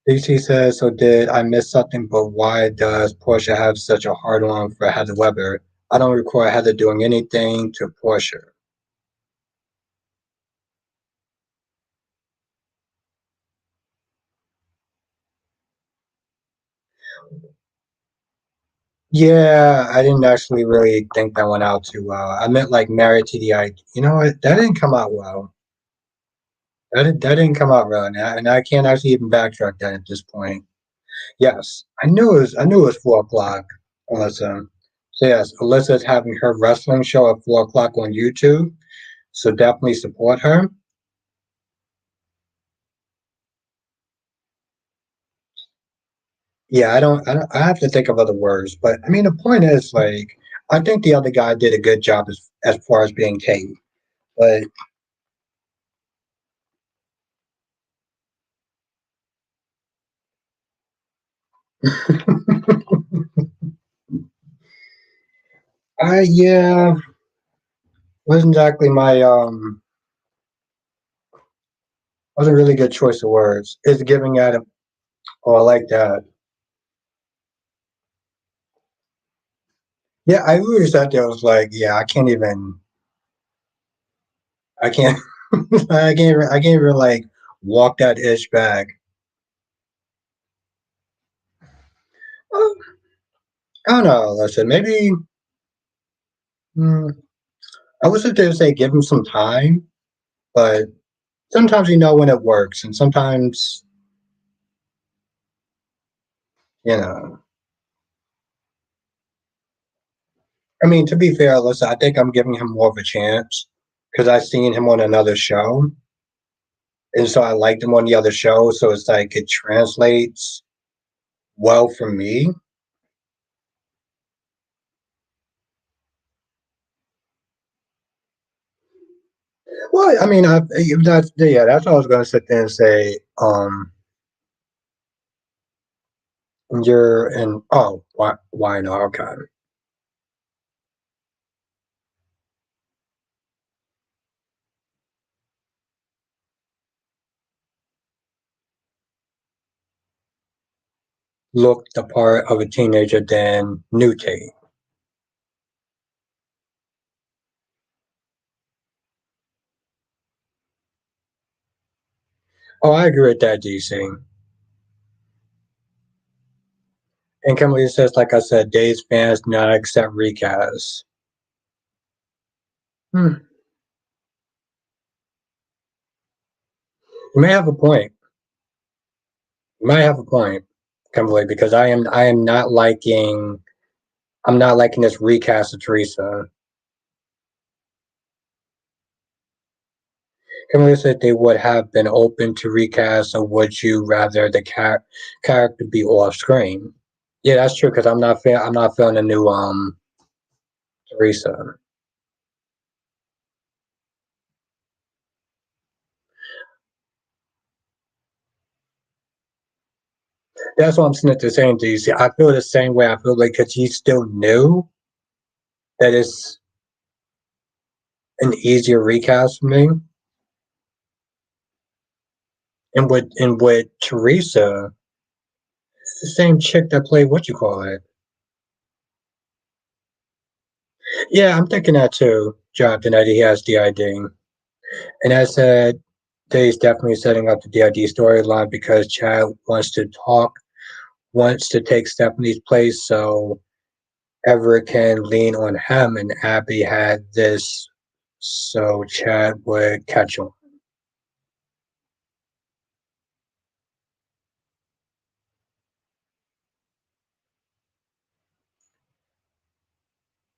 DC says, so did I miss something? But why does Portia have such a hard on for Heather Weber? I don't recall Heather doing anything to Portia. Yeah, I didn't actually really think that went out too well. I meant like married to the idea. You know what? That didn't come out well. That didn't come out well, and I can't actually even backtrack that at this point. Yes, I knew it was 4 o'clock. Alyssa. So yes, Alyssa's having her wrestling show at 4 o'clock on YouTube. So definitely support her. Yeah, I have to think of other words, but I mean the point is like I think the other guy did a good job as far as being Kate. But I yeah, wasn't exactly my wasn't a really good choice of words. It's giving at him. Oh, I like that. Yeah, I really sat there. I was like, yeah, I can't, I can't even like walk that ish back. Oh, I don't know. Listen, maybe mm, I was just to say give him some time, but sometimes you know when it works, and sometimes you know. I mean, to be fair, listen, I think I'm giving him more of a chance because I've seen him on another show, and so I liked him on the other show. So it's like it translates well for me. Well, I mean, that's yeah, that's what I was going to sit there and say. You're in. Oh, why not? Okay. Looked the part of a teenager than New Tate. Oh, I agree with that, DC. And Kimberly says, like I said, Days fans do not accept recasts. Hmm. You may have a point. You might have a point, Kimberly, because I'm not liking this recast of Teresa. Kimberly said they would have been open to recast, or would you rather the character be off screen? Yeah, that's true because I'm not feeling the new Teresa. That's what I'm sitting there saying to you. See, I feel the same way. I feel like because he's still new, that it's an easier recast for me. And with Teresa, it's the same chick that played what you call it. Yeah, I'm thinking that too, Jonathan, that he has DID. And I said that he's definitely setting up the DID storyline because Chad wants to take Stephanie's place so Everett can lean on him, and Abby had this so Chad would catch him.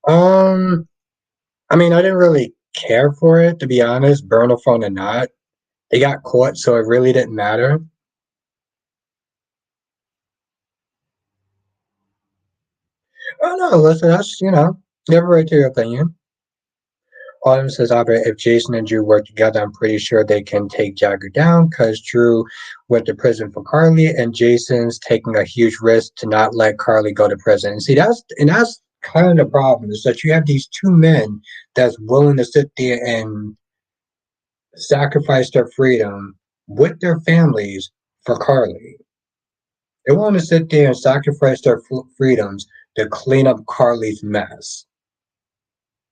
Um, I mean, I didn't really care for it, to be honest, burner phone or not. They got caught, so it really didn't matter. Oh no, listen, that's you have a right to your opinion. Autumn says, Albert, if Jason and Drew work together, I'm pretty sure they can take Jagger down because Drew went to prison for Carly and Jason's taking a huge risk to not let Carly go to prison. And see, that's kind of the problem is that you have these two men that's willing to sit there and sacrifice their freedom with their families for Carly. They want to sit there and sacrifice their freedoms to clean up Carly's mess.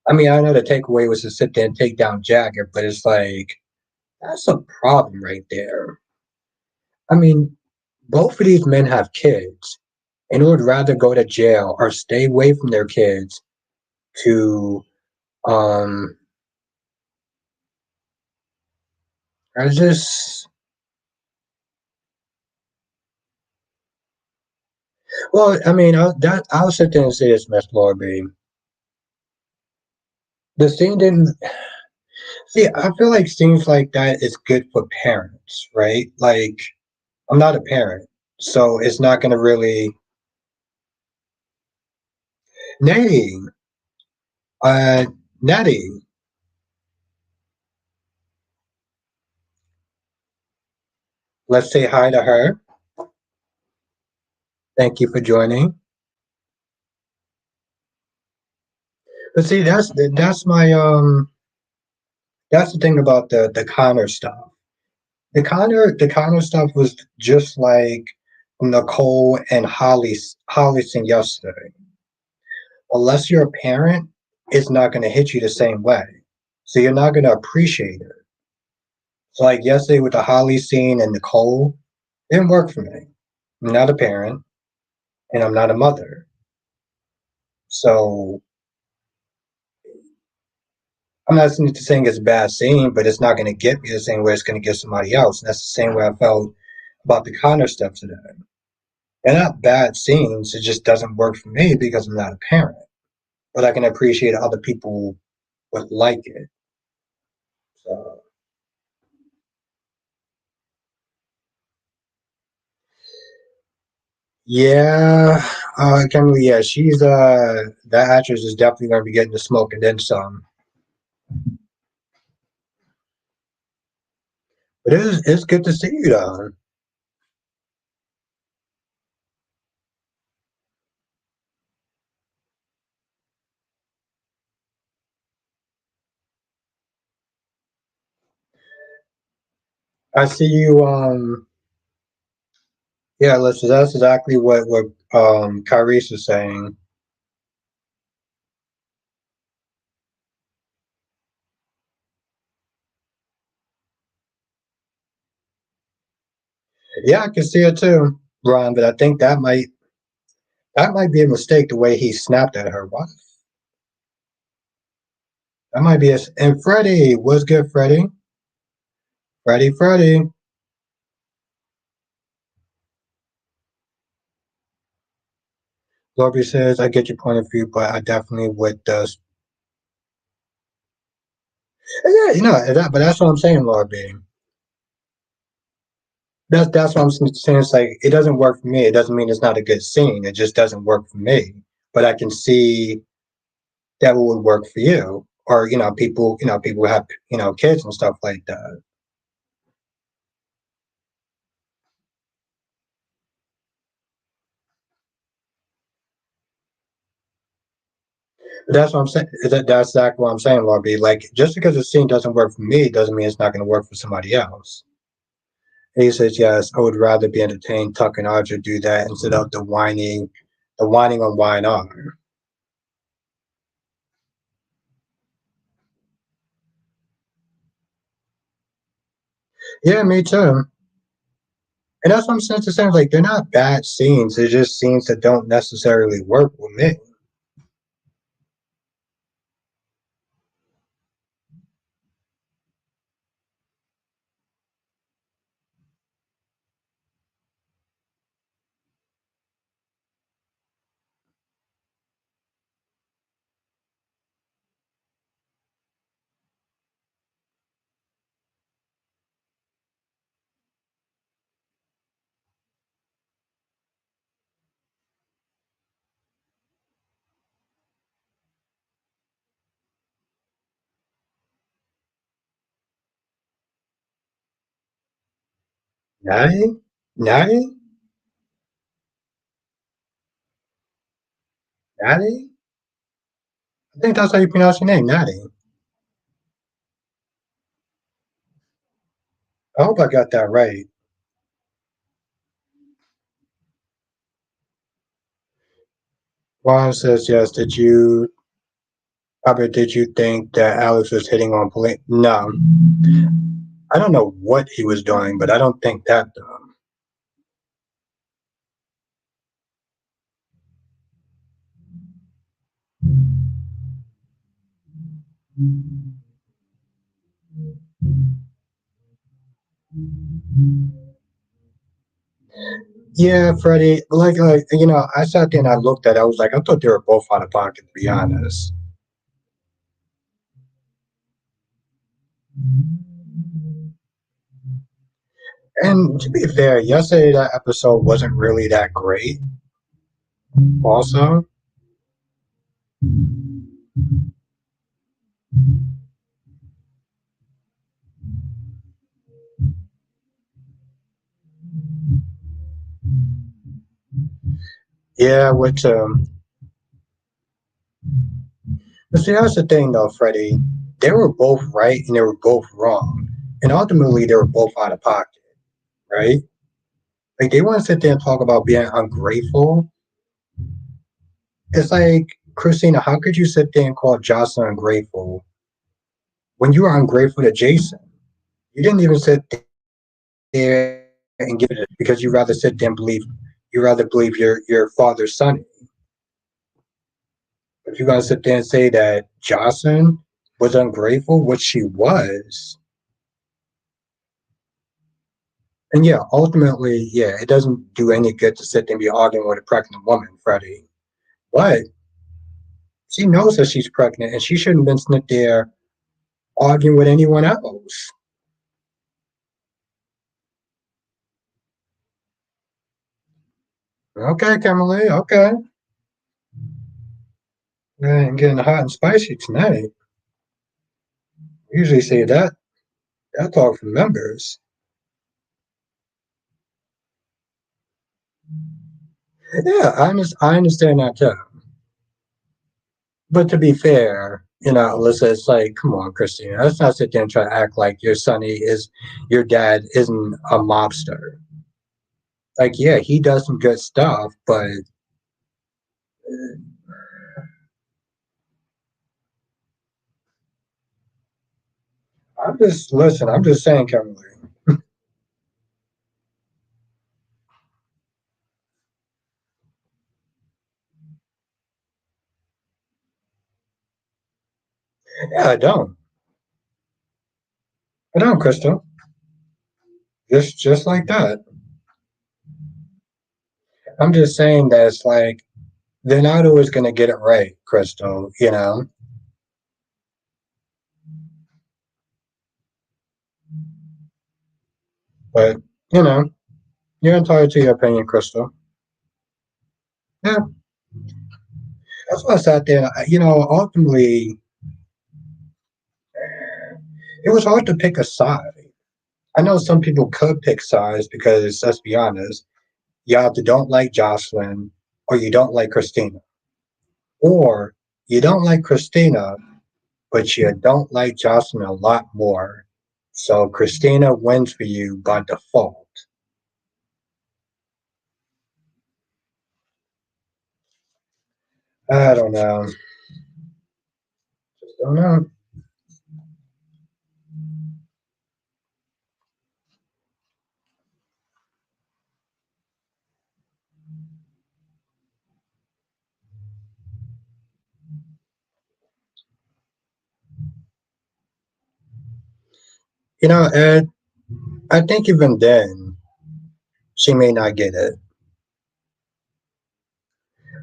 I mean, I know the takeaway was to sit there and take down Jagger, but it's like that's a problem right there. I mean, both of these men have kids and would rather go to jail or stay away from their kids to um I just well, I mean, I'll sit there and say this, Miss Lorby. The scene didn't see. I feel like scenes like that is good for parents, right? Like I'm not a parent, so it's not going to really. Nay, uh, Nettie, let's say hi to her. Thank you for joining. But see, that's the thing about the Connor stuff. The Connor stuff was just like Nicole and Holly sing yesterday. Unless you're a parent, it's not going to hit you the same way. So you're not going to appreciate it. So like yesterday with the Holly scene and Nicole, it didn't work for me. I'm not a parent and I'm not a mother. So I'm not saying it's a bad scene, but it's not going to get me the same way it's going to get somebody else. And that's the same way I felt about the Connor stuff today. They're not bad scenes. It just doesn't work for me because I'm not a parent. But I can appreciate other people would like it. So yeah, Kimberly, yeah, she's that actress is definitely gonna be getting the smoke and then some. But it's good to see you though. I see you yeah, listen, that's exactly what Kyrie's is saying. Yeah, I can see it too, Ron, but I think that might be a mistake the way he snapped at her. What? That might be a and Freddie, what's good, Freddie? Freddie. Lorby says, I get your point of view, but I definitely would yeah, but that's what I'm saying, Lorby. That's what I'm saying. It's like it doesn't work for me. It doesn't mean it's not a good scene. It just doesn't work for me. But I can see that it would work for you, or people have kids and stuff like that. But that's what I'm saying. That's exactly what I'm saying, Lorby. Like just because a scene doesn't work for me doesn't mean it's not going to work for somebody else. And he says, yes, I would rather be entertained. Tuck and Audra do that instead of the whining on whine on. Yeah, me too. And that's what I'm saying. Like they're not bad scenes. They're just scenes that don't necessarily work with me. Natty? Natty? Natty? I think that's how you pronounce your name, Natty. I hope I got that right. Juan says yes. Robert, did you think that Alex was hitting on Pauline? No. I don't know what he was doing, but I don't think that though. Yeah, Freddie. I sat there and I looked at it. I was like, I thought they were both out of pocket, to be honest. And to be fair, yesterday that episode wasn't really that great. Also, yeah, but see, that's the thing though, Freddie. They were both right and they were both wrong, and ultimately they were both out of pocket, right? Like they want to sit there and talk about being ungrateful. It's like Christina, how could you sit there and call Jocelyn ungrateful when you were ungrateful to Jason? You didn't even sit there and give it because you rather believe your father's son. If you're gonna sit there and say that Jocelyn was ungrateful, which she was, and yeah, ultimately, yeah, it doesn't do any good to sit there and be arguing with a pregnant woman, Freddie. But she knows that she's pregnant, and she shouldn't have been sitting there arguing with anyone else. Okay, Kimberly. Okay, and getting hot and spicy tonight. Usually say that talk from members. Yeah, I understand that too. But to be fair, Alyssa, it's like, come on, Christina, let's not sit there and try to act like your dad isn't a mobster. Like, yeah, he does some good stuff, but I'm just saying, Kimberly. Yeah, I don't, Crystal. Just like that. I'm just saying that it's like they're not always going to get it right, Crystal. But you know, you're entitled to your opinion, Crystal. Yeah, that's why I sat there. Ultimately, it was hard to pick a side. I know some people could pick sides because, let's be honest, you either don't like Jocelyn or you don't like Christina. Or you don't like Christina, but you don't like Jocelyn a lot more. So Christina wins for you by default. I don't know. Just don't know. Ed, I think even then, she may not get it.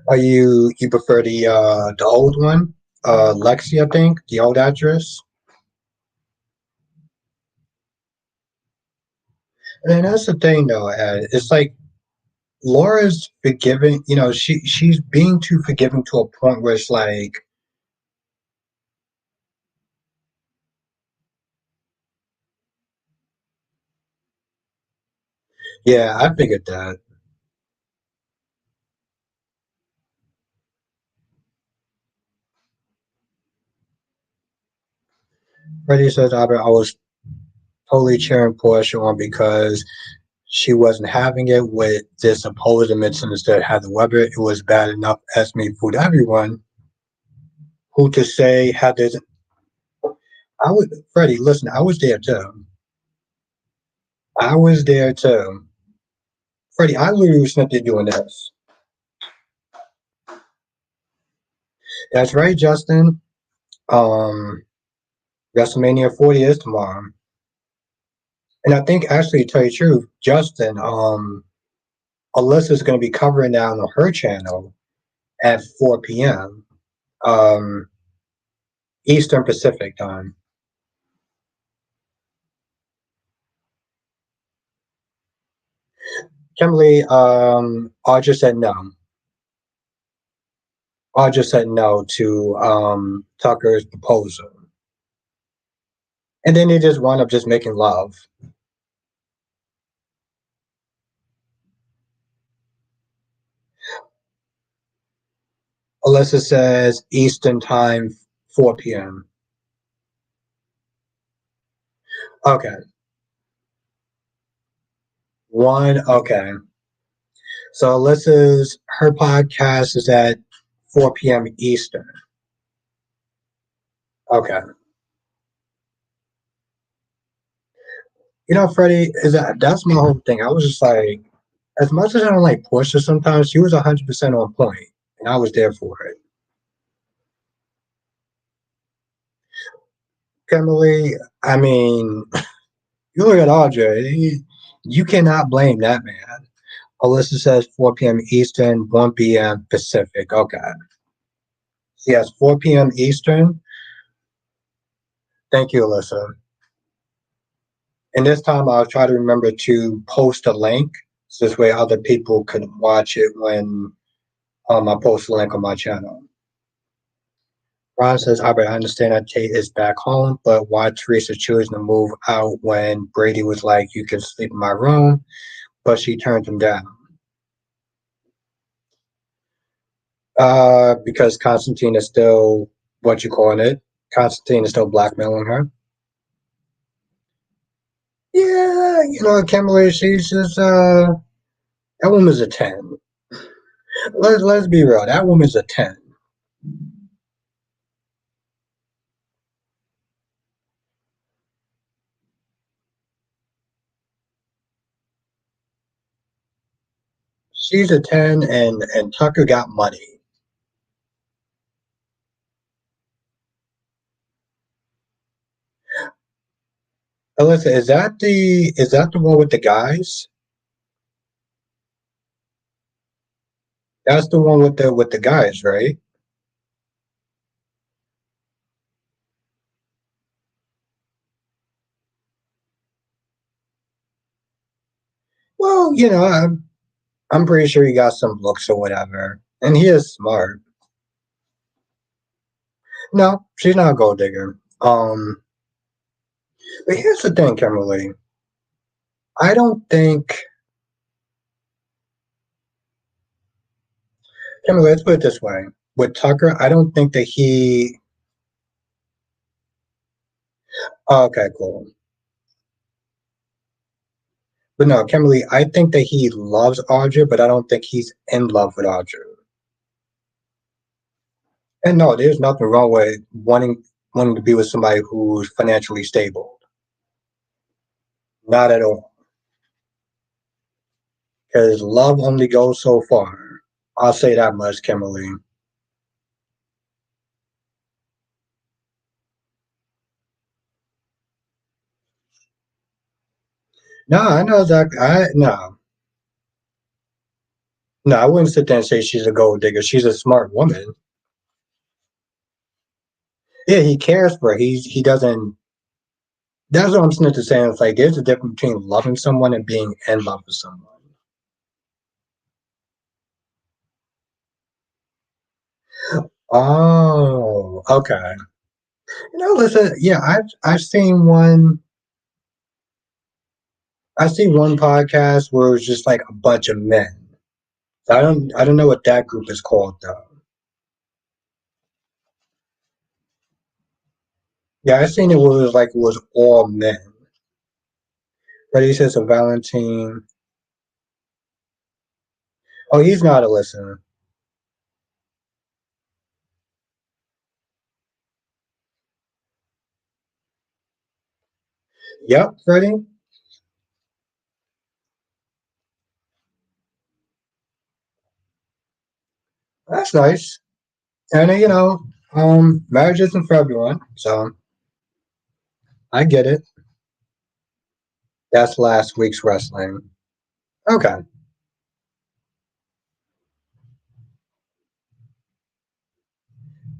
Are you prefer the old one? Lexi, I think, the old actress. And that's the thing though, Ed. It's like Laura's forgiving, she's being too forgiving to a point where it's like, Yeah, I figured that. Freddie says, Albert, I was totally cheering Portia on because she wasn't having it with this supposed medicine instead had the weather. It was bad enough as me food everyone who to say had this. I would, Freddie, listen, I was there too. I was there too. Freddie, I literally was sitting there doing this. That's right, Justin. Um, WrestleMania 40 is tomorrow. And I think actually to tell you the truth, Justin, Alyssa's gonna be covering that on her channel at 4 p.m. Um Eastern Pacific time. Kimberly, Audra said no. Audra said no to Tucker's proposal. And then they just wound up just making love. Alyssa says Eastern time, 4 p.m. Okay. One, okay. So Alyssa's, her podcast is at 4 p.m. Eastern. Okay. You know, Freddie, is that's my whole thing. I was just like, as much as I don't like Portia sometimes, she was 100% on point, and I was there for it. Emily, I mean, you look at Audrey, you cannot blame that man. Alyssa says 4 p.m. Eastern, 1 p.m. Pacific. Okay. Yes, 4 p.m. Eastern. Thank you, Alyssa. And this time I'll try to remember to post a link so this way other people can watch it when I post a link on my channel. Ron says, Albert, I understand that Tate is back home, but why Teresa choosing to move out when Brady was like, you can sleep in my room, but she turned him down? Because Constantine is still, what you calling it? Constantine is still blackmailing her. Yeah, you know, Kimberly, she's just, that woman's a 10. Let's be real, that woman's a 10. She's a 10, and Tucker got money. Alyssa, is that the one with the guys? That's the one with the guys, right? Well, you know, I'm pretty sure he got some looks or whatever, and he is smart. No, she's not a gold digger. But here's the thing, Kimberly. I don't think Kimberly. Let's put it this way: with Tucker, I don't think that he. Oh, okay, cool. But no, Kimberly, I think that he loves Audra, but I don't think he's in love with Audra. And no, there's nothing wrong with wanting to be with somebody who's financially stable. Not at all. Because love only goes so far. I'll say that much, Kimberly. No, I know exactly. No, I wouldn't sit there and say she's a gold digger. She's a smart woman. Yeah, he cares for her. He doesn't. That's what I'm saying to say. It's like there's a difference between loving someone and being in love with someone. Oh, okay. You know, listen. Yeah, I've seen one. I see one podcast where it was just like a bunch of men. I don't know what that group is called though. Yeah, I seen it where it was all men. But he says a Valentine. Oh, he's not a listener. Yep, Freddie. That's nice. And marriage isn't for everyone, so I get it. That's last week's wrestling. Okay,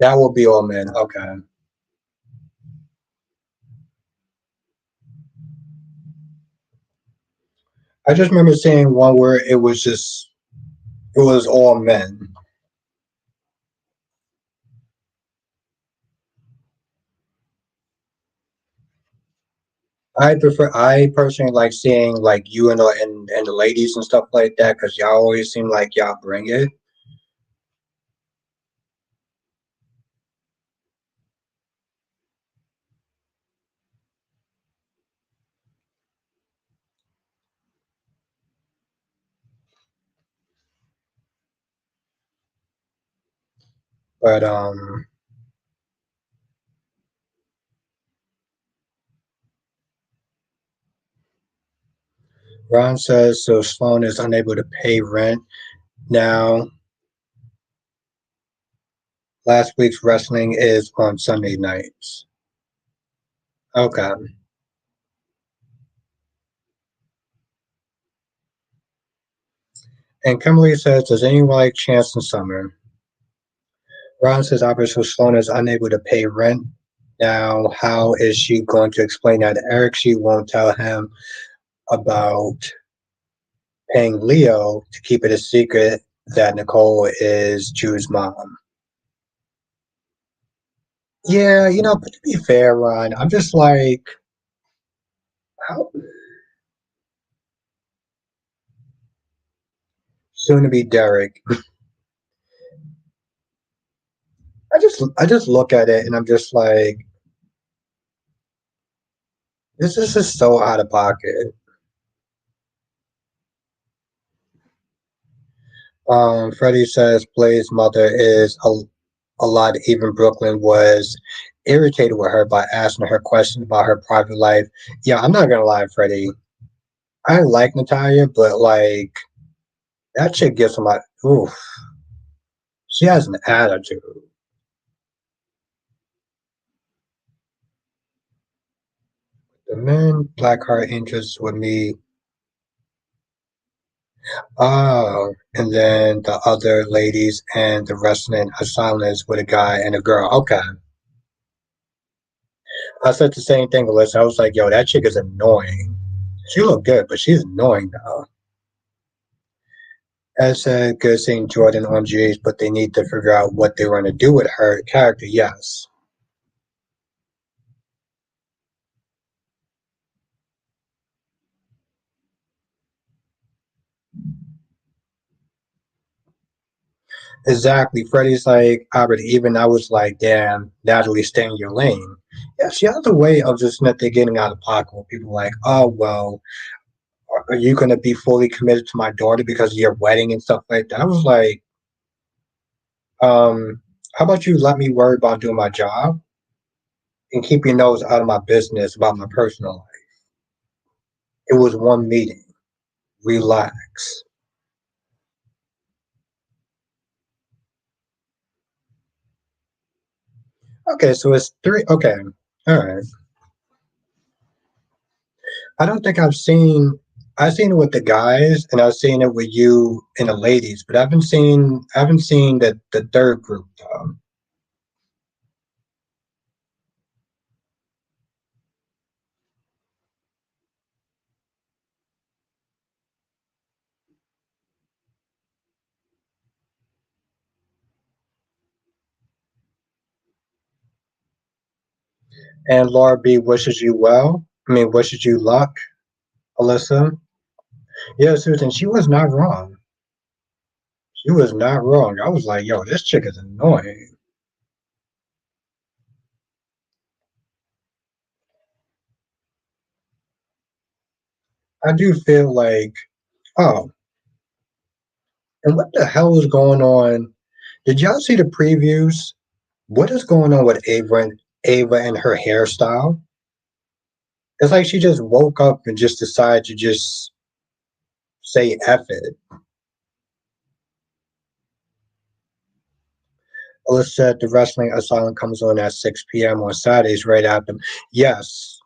that will be all men. Okay, I just remember seeing one where it was all men. I personally like seeing like you and the ladies and stuff like that because y'all always seem like y'all bring it. But Ron says so. Sloan is unable to pay rent now. Last week's wrestling is on Sunday nights. Okay. And Kimberly says, does anyone like Chance in Summer? Ron says Officer Sloan is unable to pay rent. Now, how is she going to explain that to Eric? She won't tell him about paying Leo to keep it a secret that Nicole is Drew's mom. Yeah, but to be fair, Ron, I'm just like, how soon to be Derek. I just look at it and I'm just like, this is so out of pocket. Freddie says Blaze's mother is a lot. Even Brooklyn was irritated with her by asking her questions about her private life. Yeah, I'm not gonna lie, Freddie. I like Natalia, but like that chick gives him like, oof, she has an attitude. The men black heart interests with me. Oh, and then the other ladies and the wrestling a silence with a guy and a girl. Okay. I said the same thing, Alyssa. I was like, yo, that chick is annoying. She looked good, but she's annoying though. As a good seeing Jordan on G's, but they need to figure out what they want to do with her character. Yes, exactly. Freddie's like, Albert, even I was like, damn, Natalie, stay in your lane. Yeah, she has a way of just not getting out of pocket where people are like, oh, well, are you going to be fully committed to my daughter because of your wedding and stuff like that? I was like, how about you let me worry about doing my job and keep your nose out of my business about my personal life? It was one meeting. Relax. Okay, so it's three. Okay, all right. I don't think I've seen it with the guys and I've seen it with you and the ladies, but I haven't seen the third group though. And Laura B wishes you well. I mean, wishes you luck. Alyssa. Yeah, Susan, she was not wrong. She was not wrong. I was like, yo, this chick is annoying. I do feel like, oh, and what the hell is going on? Did y'all see the previews? What is going on with Ava and her hairstyle? It's like she just woke up and just decided to just say F it. Alyssa said the wrestling asylum comes on at 6 p.m. on Saturdays right after. Yes,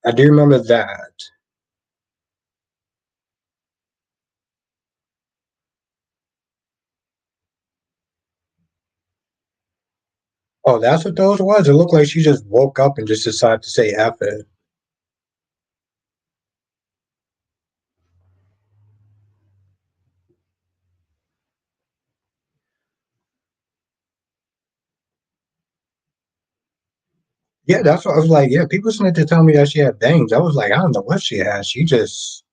I do remember that. Oh, that's what those was? It looked like she just woke up and just decided to say F it. Yeah, that's what I was like. Yeah, people started to tell me that she had bangs. I was like, I don't know what she has. She just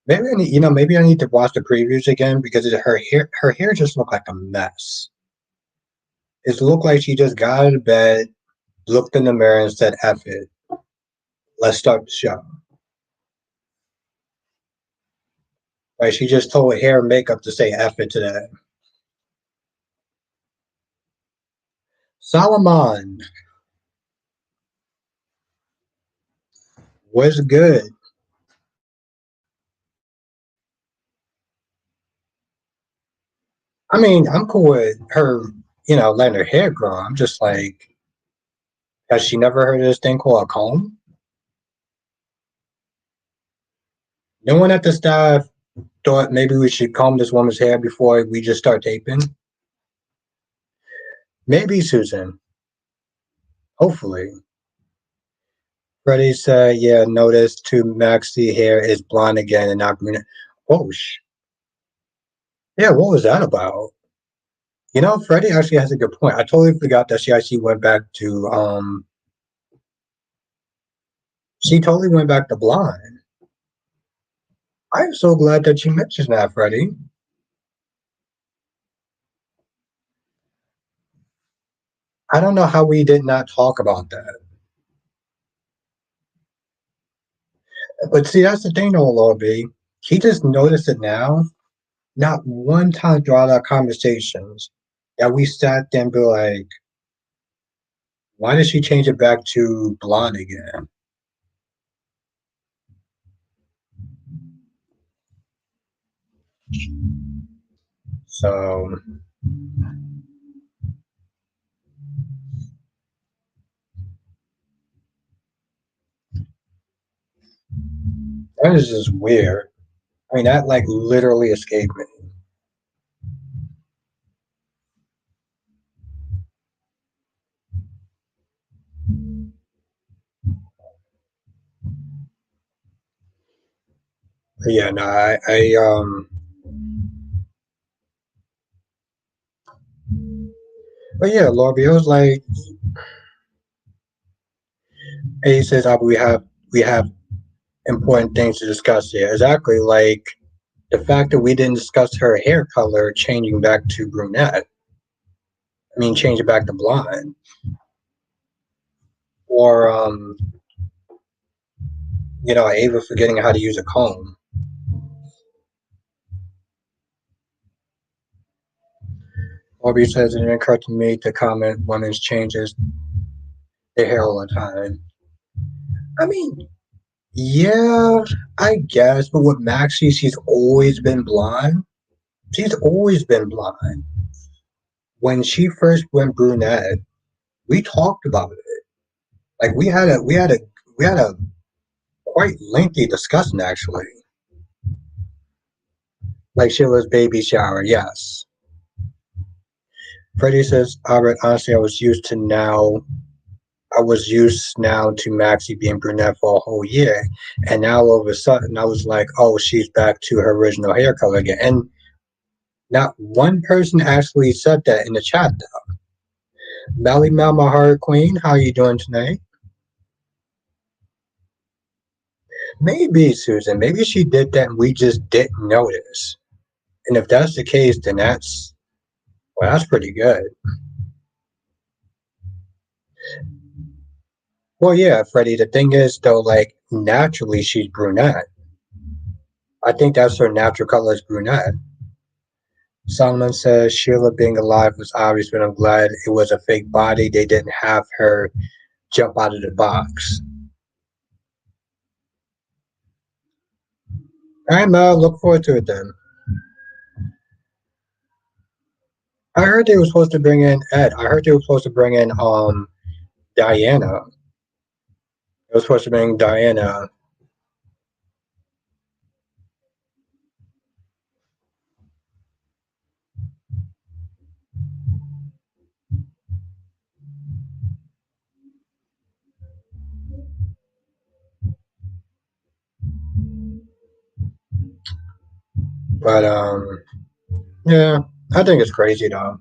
maybe I need, maybe I need to watch the previews again because her hair just looked like a mess. It looked like she just got out of bed, looked in the mirror, and said, "F it, let's start the show." Like she just told hair and makeup to say "F it" today. Solomon was good. I mean, I'm cool with her, letting her hair grow. I'm just like, has she never heard of this thing called a comb? No one at the staff thought maybe we should comb this woman's hair before we just start taping. Maybe Susan. Hopefully. Freddie said, yeah, notice too Maxi hair is blonde again and not green. Oh, yeah, what was that about? Freddie actually has a good point. I totally forgot that she actually went back to she totally went back to blonde. I'm so glad that you mentioned that, Freddie. I don't know how we did not talk about that. But see, that's the thing though, Lord B. He just noticed it now. Not one time throughout our conversations that we sat there and be like, why did she change it back to blonde again? So that is just weird. I mean, that like literally escaped me. But yeah, no, but yeah, Lobby, I was like, and he says, oh, we have important things to discuss here. Exactly, like the fact that we didn't discuss her hair color changing back to brunette. I mean, changing back to blonde, or Ava forgetting how to use a comb. Lobby says it occurred to me to comment women's changes their hair all the time. I mean, yeah, I guess, but with Maxie, she's always been blonde. She's always been blonde. When she first went brunette, we talked about it. Like we had a quite lengthy discussion actually. Like Sheila's baby shower, yes. Freddie says, Albert, honestly, I was used now to Maxie being brunette for a whole year. And now all of a sudden I was like, oh, she's back to her original hair color again. And not one person actually said that in the chat though. Melly Mel, my heart queen, how you doing tonight? Maybe, Susan. Maybe she did that and we just didn't notice. And if that's the case, then that's pretty good. Well, yeah, Freddie. The thing is, though, like naturally she's brunette. I think that's her natural color is brunette. Solomon says Sheila being alive was obvious, but I'm glad it was a fake body. They didn't have her jump out of the box. All right, Mel. Look forward to it then. I heard they were supposed to bring in Ed. I heard they were supposed to bring in Diana. It was supposed to bring Diana, but yeah, I think it's crazy though.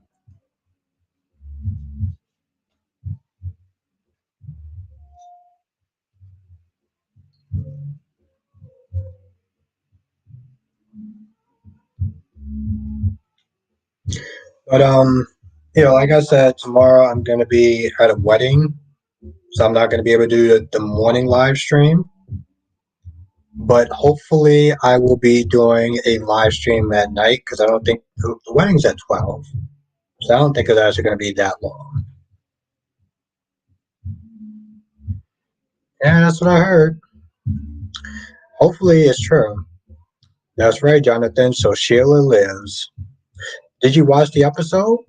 But like I said, tomorrow I'm gonna be at a wedding, so I'm not gonna be able to do the morning live stream. But hopefully, I will be doing a live stream at night because I don't think the wedding's at 12, so I don't think it's actually gonna be that long. Yeah, that's what I heard. Hopefully, it's true. That's right, Jonathan. So Sheila lives. Did you watch the episode?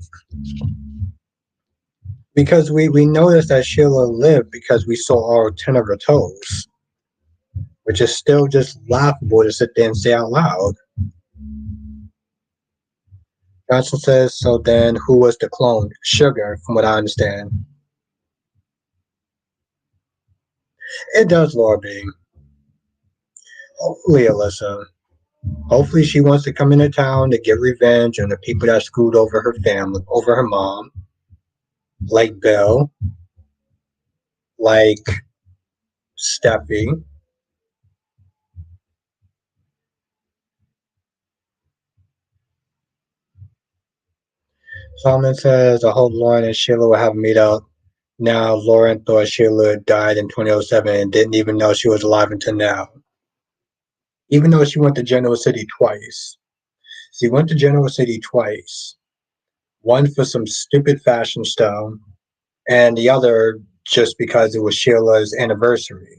Because we noticed that Sheila lived because we saw all 10 of her toes, which is still just laughable to sit there and say out loud. Johnson says, so then who was the clone? Sugar, from what I understand. It does, Laura B. Hopefully, Alyssa. Hopefully, she wants to come into town to get revenge on the people that screwed over her family, over her mom, like Bill, like Steffi. Solomon says, I hope Lauren and Sheila will have a meet up. Now, Lauren thought Sheila died in 2007 and didn't even know she was alive until now. Even though she went to Genoa City twice. She went to Genoa City twice. One for some stupid fashion stuff, and the other just because it was Sheila's anniversary.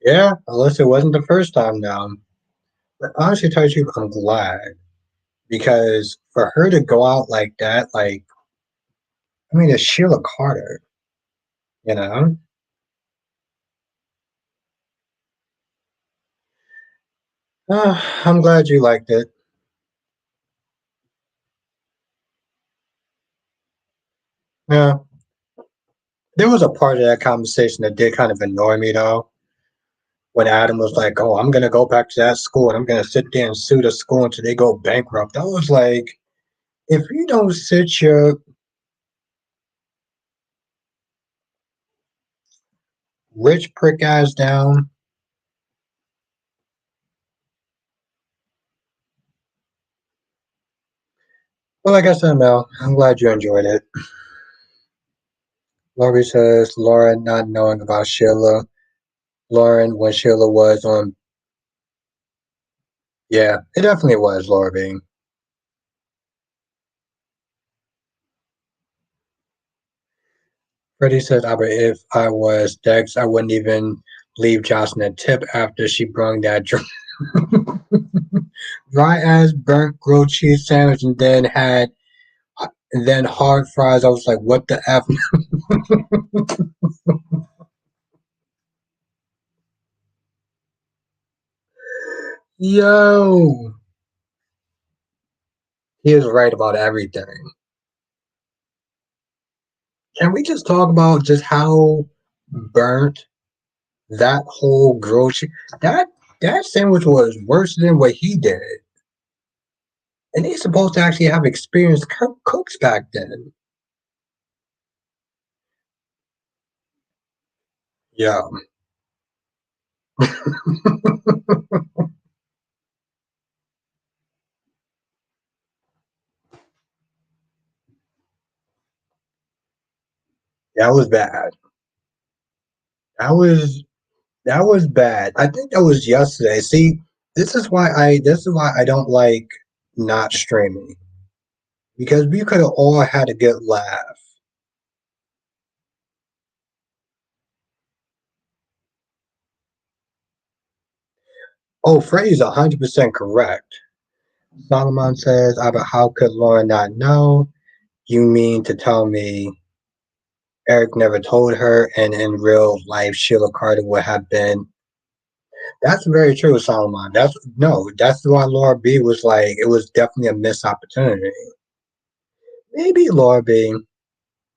Yeah, unless it wasn't the first time now. But honestly, to tell you, I'm glad because for her to go out like that, like I mean, it's Sheila Carter, you know. I'm glad you liked it. Yeah, there was a part of that conversation that did kind of annoy me though. When Adam was like, "Oh, I'm gonna go back to that school and I'm gonna sit there and sue the school until they go bankrupt." I was like, if you don't sit your rich prick ass down, well, like I said, Mel, I'm glad you enjoyed it. Laurie says Lauren not knowing about Sheila. Lauren when Sheila was on, yeah, it definitely was Laura being. Freddie says, "Aber if I was Dex, I wouldn't even leave Jocelyn a tip after she brung that dry ass burnt grilled cheese sandwich and then hard fries. I was like, what the F? Yo, he is right about everything. Can we just talk about just how burnt that whole grilled cheese? That that sandwich was worse than what he did. And he's supposed to actually have experienced cooks back then. Yeah. That was bad. That was that was bad. I think that was yesterday. See, this is why I don't like not streaming because we could have all had a good laugh. Oh, Freddie's 100% correct. Solomon says, "But how could Lauren not know? You mean to tell me Eric never told her, and in real life, Sheila Carter would have been?" That's very true, Solomon. That's no, that's why Laura B was like, it was definitely a missed opportunity. Maybe Laura B.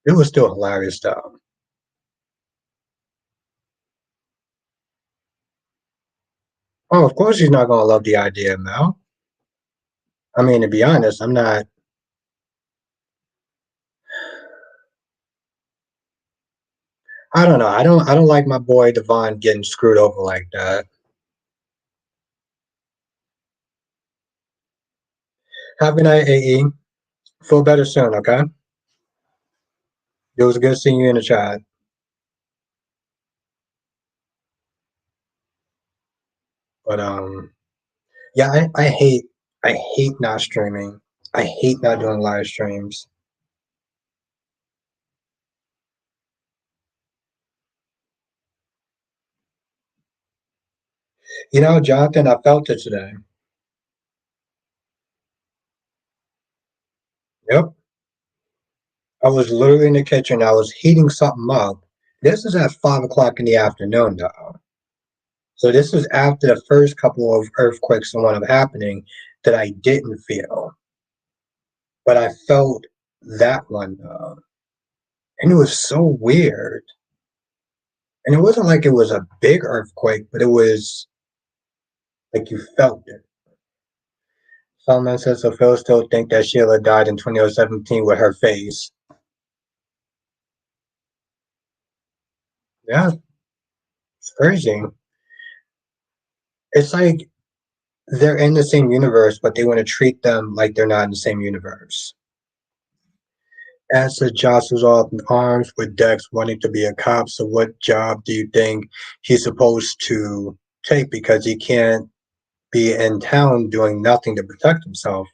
It was still hilarious though. Oh, of course she's not gonna love the idea, Mel. I mean, to be honest, I'm not. I don't know. I don't like my boy Devon getting screwed over like that. Have a good night, AE. Feel better soon, okay? It was good seeing you in the chat. But yeah, I hate not streaming. I hate not doing live streams. You know, Jonathan, I felt it today. Yep. I was literally in the kitchen. I was heating something up. This is at 5 o'clock in the afternoon, though. So this was after the first couple of earthquakes and one of happening that I didn't feel, but I felt that one, and it was so weird. And it wasn't like it was a big earthquake, but it was like you felt it. Solomon says, so Phil still think that Sheila died in 2017 with her face. Yeah, it's crazy. It's like they're in the same universe, but they want to treat them like they're not in the same universe. Acid jostles off in arms with Dex wanting to be a cop. So, what job do you think he's supposed to take? Because he can't be in town doing nothing to protect himself.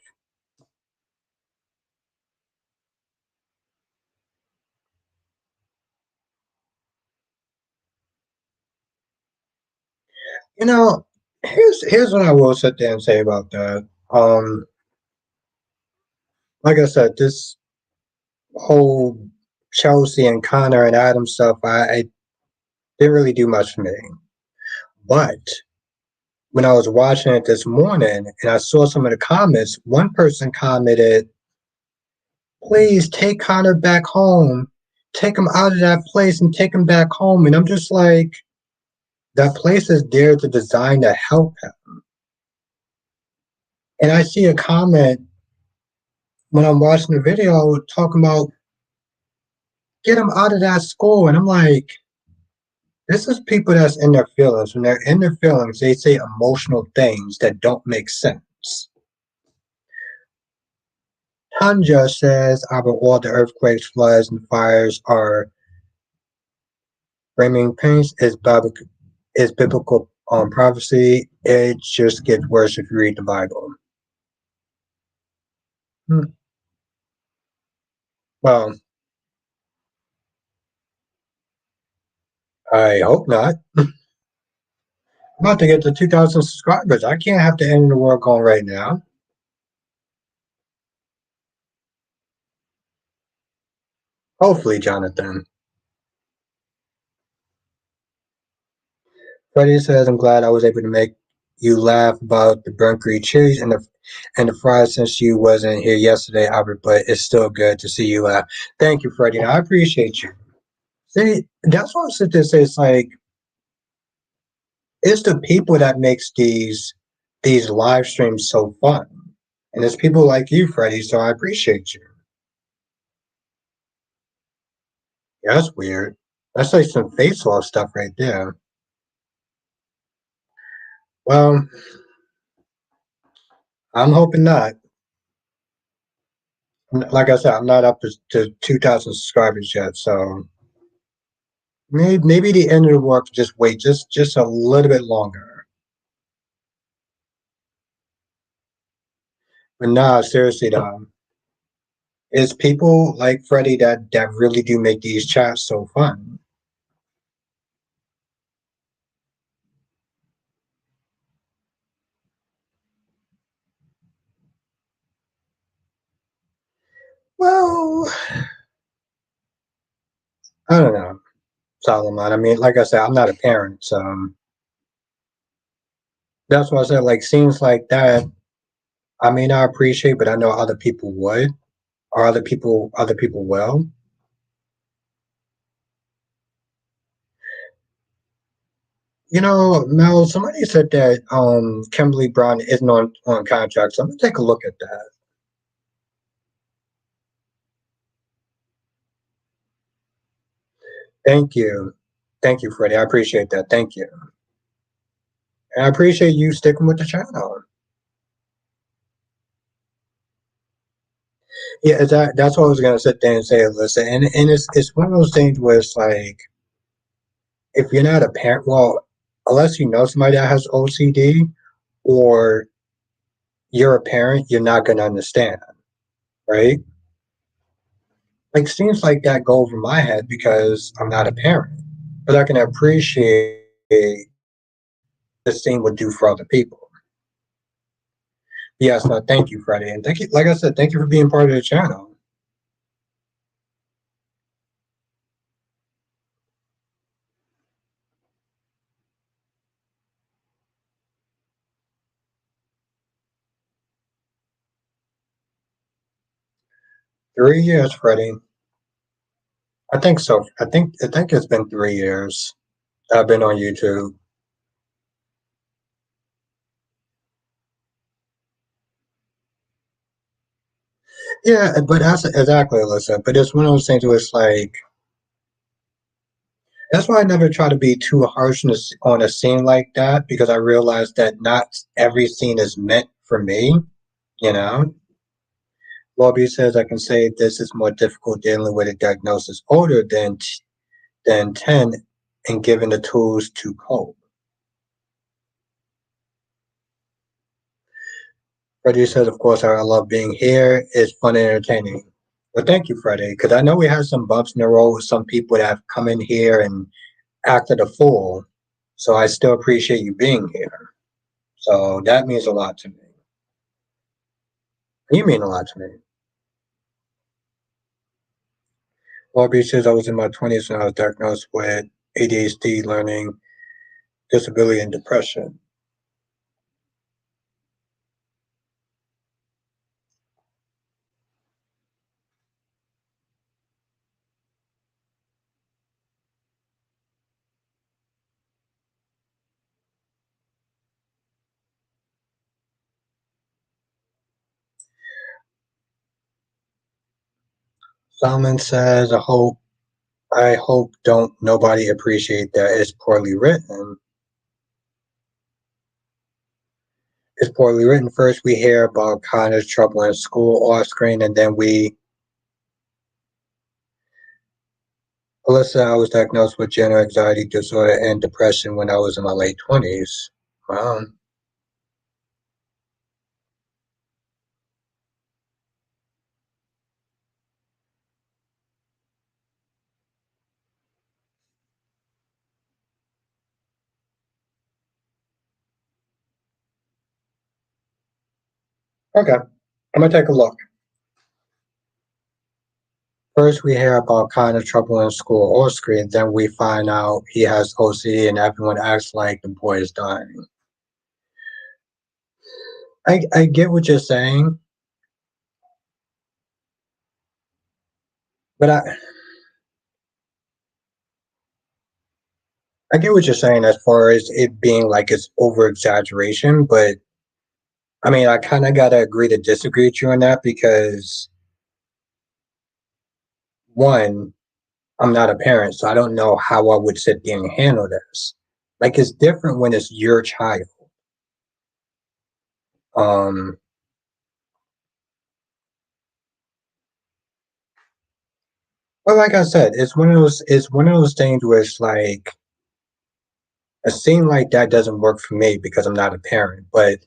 You know, here's what I will sit there and say about that. Like I said, this whole Chelsea and Connor and Adam stuff, I didn't really do much for me. But when I was watching it this morning and I saw some of the comments, one person commented, please take Connor back home. Take him out of that place and take him back home. And I'm just like, that place is there to design to help him. And I see a comment when I'm watching the video talking about get him out of that school. And I'm like, this is people that's in their feelings. When they're in their feelings, they say emotional things that don't make sense. Tanja says, about all the earthquakes, floods, and fires are framing pains is biblical prophecy. It just gets worse if you read the Bible. Hmm. Well, I hope not. I'm about to get to 2,000 subscribers. I can't have the end of the world going right now. Hopefully, Jonathan. Freddie says, I'm glad I was able to make you laugh about the burnt green chilies and the fries since you wasn't here yesterday, Albert, but it's still good to see you laugh. Thank you, Freddie. I appreciate you. See, that's what I'm sitting there saying. It's like, it's the people that makes these live streams so fun. And it's people like you, Freddie, so I appreciate you. Yeah, that's weird. That's like some face off stuff right there. Well, I'm hoping not. Like I said, I'm not up to 2,000 subscribers yet, so maybe the end of the world could just wait just a little bit longer. But nah, seriously though, it's people like Freddie that really do make these chats so fun. Well, I don't know, Solomon. I mean, like I said, I'm not a parent, so that's why I said like scenes like that I may not appreciate, but I know other people would, or other people will. Mel, somebody said that Kimberly Brown isn't on contract, so I'm gonna take a look at that. Thank you. Thank you, Freddie. I appreciate that. Thank you. And I appreciate you sticking with the channel. Yeah, that's what I was gonna sit there and say, listen, and it's one of those things where it's like if you're not a parent, well, unless you know somebody that has OCD or you're a parent, you're not gonna understand, right? Like things like that go over my head because I'm not a parent, but I can appreciate this thing would do for other people. Yes, no, thank you, Freddie, and thank you. Like I said, thank you for being part of the channel. 3 years, Freddie. I think so. I think it's been 3 years. I've been on YouTube. Yeah, but that's exactly, Alyssa. But it's one of those things where it's like that's why I never try to be too harsh on a scene like that because I realize that not every scene is meant for me. You know, Bobby says I can say this is more difficult dealing with a diagnosis older than 10 and given the tools to cope. Freddie says, of course, I love being here. It's fun and entertaining. Well, thank you, Freddie, because I know we had some bumps in the road with some people that have come in here and acted a fool. So I still appreciate you being here. So that means a lot to me. You mean a lot to me. Bobby says I was in my 20s when I was diagnosed with ADHD, learning disability, and depression. Solomon says, I hope don't nobody appreciate that it's poorly written. It's poorly written. First we hear about Connor's trouble in school off screen and then Alyssa, I was diagnosed with general anxiety disorder and depression when I was in my late 20s. Wow. Okay. I'm gonna take a look. First we hear about Connor's trouble in school off screen, then we find out he has OCD and everyone acts like the boy is dying. I get what you're saying, but I get what you're saying as far as it being like it's over exaggeration, but I mean, I kind of gotta agree to disagree with you on that because one, I'm not a parent, so I don't know how I would sit there and handle this. Like it's different when it's your child. Um, but like I said, it's one of those things where it's like a scene like that doesn't work for me because I'm not a parent. But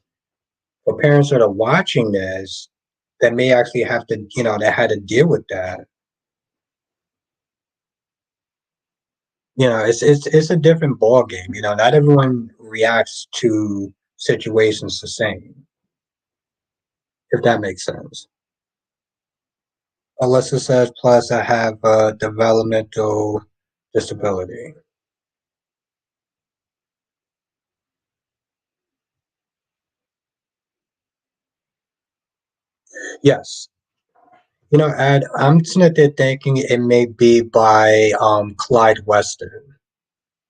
for parents that are watching this that may actually have to, that had to deal with that, it's a different ball game. Not everyone reacts to situations the same, if that makes sense. Alyssa says, plus I have a developmental disability. Yes. Ed, I'm sitting there thinking it may be by Clyde Weston.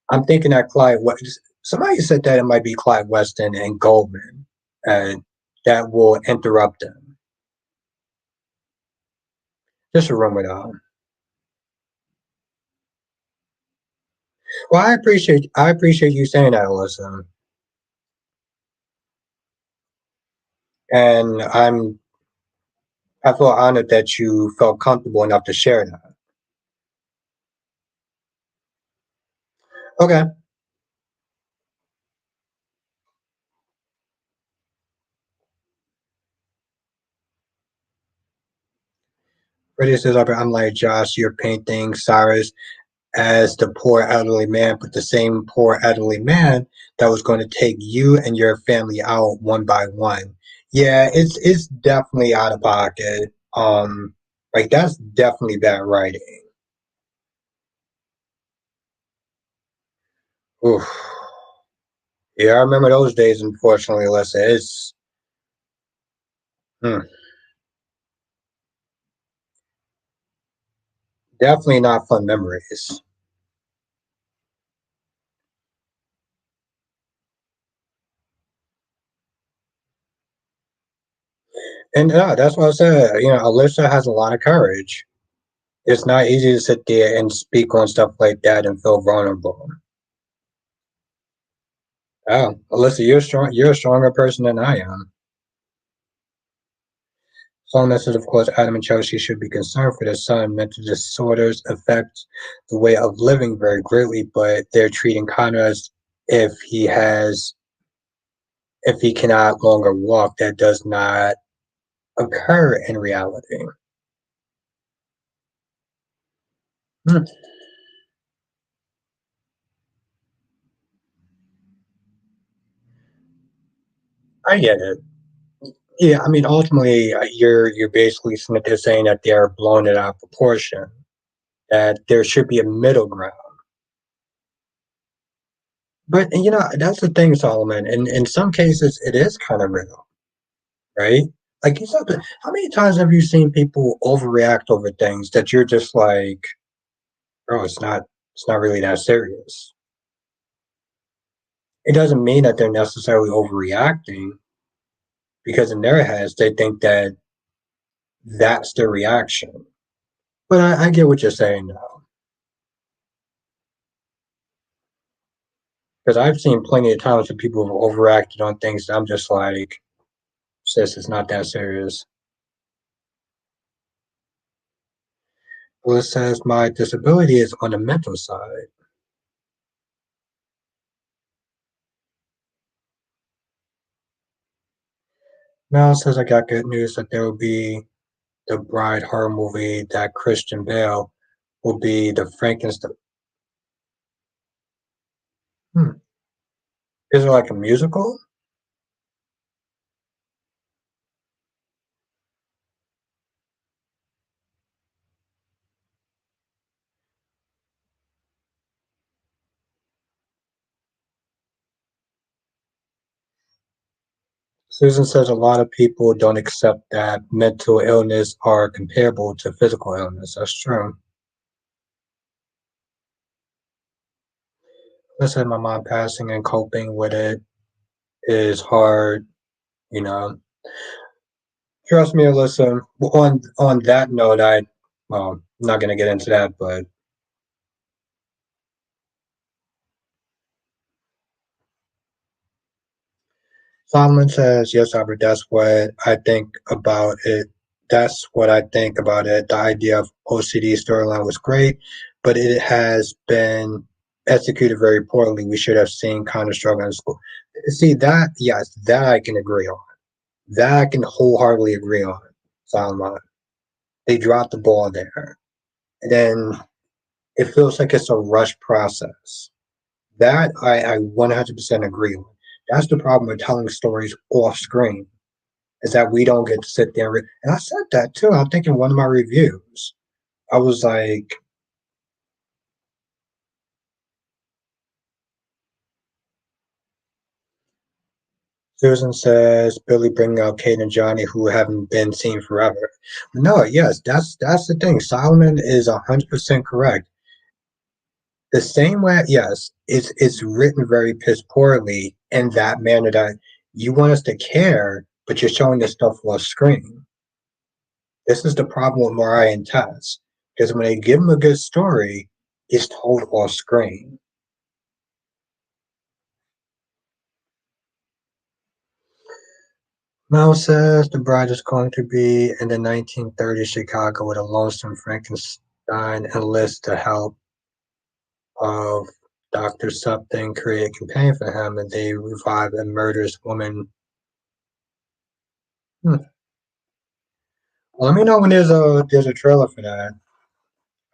I'm thinking that somebody said that it might be Clyde Weston and Goldman, and that will interrupt them. Just a rumor though. Well, I appreciate you saying that, Alyssa, and I feel honored that you felt comfortable enough to share that. Okay. Freddie says, I'm like Josh, you're painting Cyrus as the poor elderly man, but the same poor elderly man that was going to take you and your family out one by one. Yeah, it's definitely out of pocket. Like that's definitely bad writing. Oof. Yeah, I remember those days. Unfortunately, listen, it's hmm, definitely not fun memories. And that's what I said. Alyssa has a lot of courage. It's not easy to sit there and speak on stuff like that and feel vulnerable. Oh, Alyssa, you're strong. You're a stronger person than I am. Song message, of course, Adam and Chelsea should be concerned for their son. Mental disorders affect the way of living very greatly, but they're treating Connor as if he has, if he cannot longer walk. That does not occur in reality. Hmm, I get it. Yeah, I mean, ultimately, you're basically saying that they're blowing it out of proportion. That there should be a middle ground. But that's the thing, Solomon. In some cases, it is kind of real, right? Like you said, how many times have you seen people overreact over things that you're just like, bro, it's not really that serious. It doesn't mean that they're necessarily overreacting because in their heads they think that that's their reaction. But I get what you're saying now because I've seen plenty of times when people have overreacted on things. That I'm just like, sis, it's not that serious. Well, it says my disability is on the mental side. Mel says I got good news that there will be the Bride horror movie that Christian Bale will be the Frankenstein. Hmm. Is it like a musical? Susan says a lot of people don't accept that mental illness are comparable to physical illness. That's true. Listen, my mom passing and coping with it is hard. You know, trust me, Alyssa. On that note, well, I'm not gonna get into that, but Solomon says, yes, Albert, that's what I think about it. That's what I think about it. The idea of OCD storyline was great, but it has been executed very poorly. We should have seen Connor struggle in school. See, that, yes, that I can agree on. That I can wholeheartedly agree on, Solomon. They dropped the ball there. And then it feels like it's a rush process. That I 100% agree with. That's the problem with telling stories off screen, is that we don't get to sit there. And I said that too. I think in one of my reviews, I was like, Susan says Billy bringing out Kate and Johnny who haven't been seen forever. No, yes, that's the thing. Solomon is 100% correct. The same way, yes, it's written very piss poorly in that manner that you want us to care, but you're showing this stuff off screen. This is the problem with Mariah and Tess, because when they give them a good story, it's told off screen. Mel says the bride is going to be in the 1930s Chicago with a lonesome Frankenstein enlists the help of Dr. Something, create a companion for him, and they revive a murderous woman. Hmm. Well, let me know when there's a trailer for that.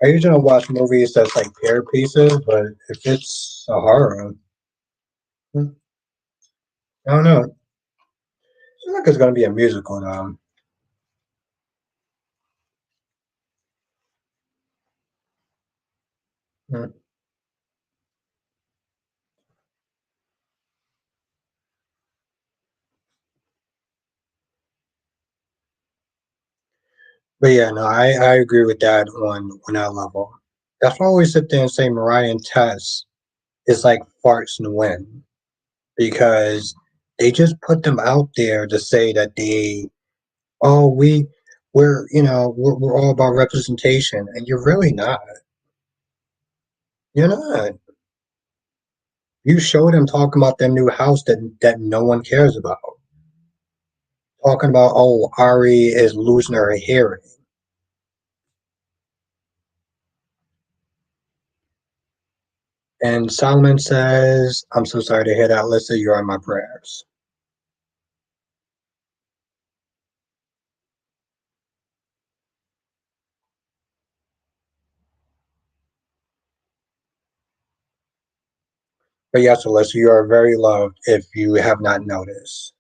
I usually don't watch movies that's like pair pieces, but if it's a horror, I don't know. It seems like it's gonna be a musical now. Hmm. But yeah, no, I agree with that on that level. That's why I always sit there and say Mariah and Tess is like farts in the wind because they just put them out there to say that oh we're all about representation, and you're really not. You're not. You show them talking about their new house that no one cares about. Talking about, oh, Ari is losing her hearing. And Solomon says, I'm so sorry to hear that, Lisa. You're on my prayers. But yes, Alyssa, you are very loved if you have not noticed.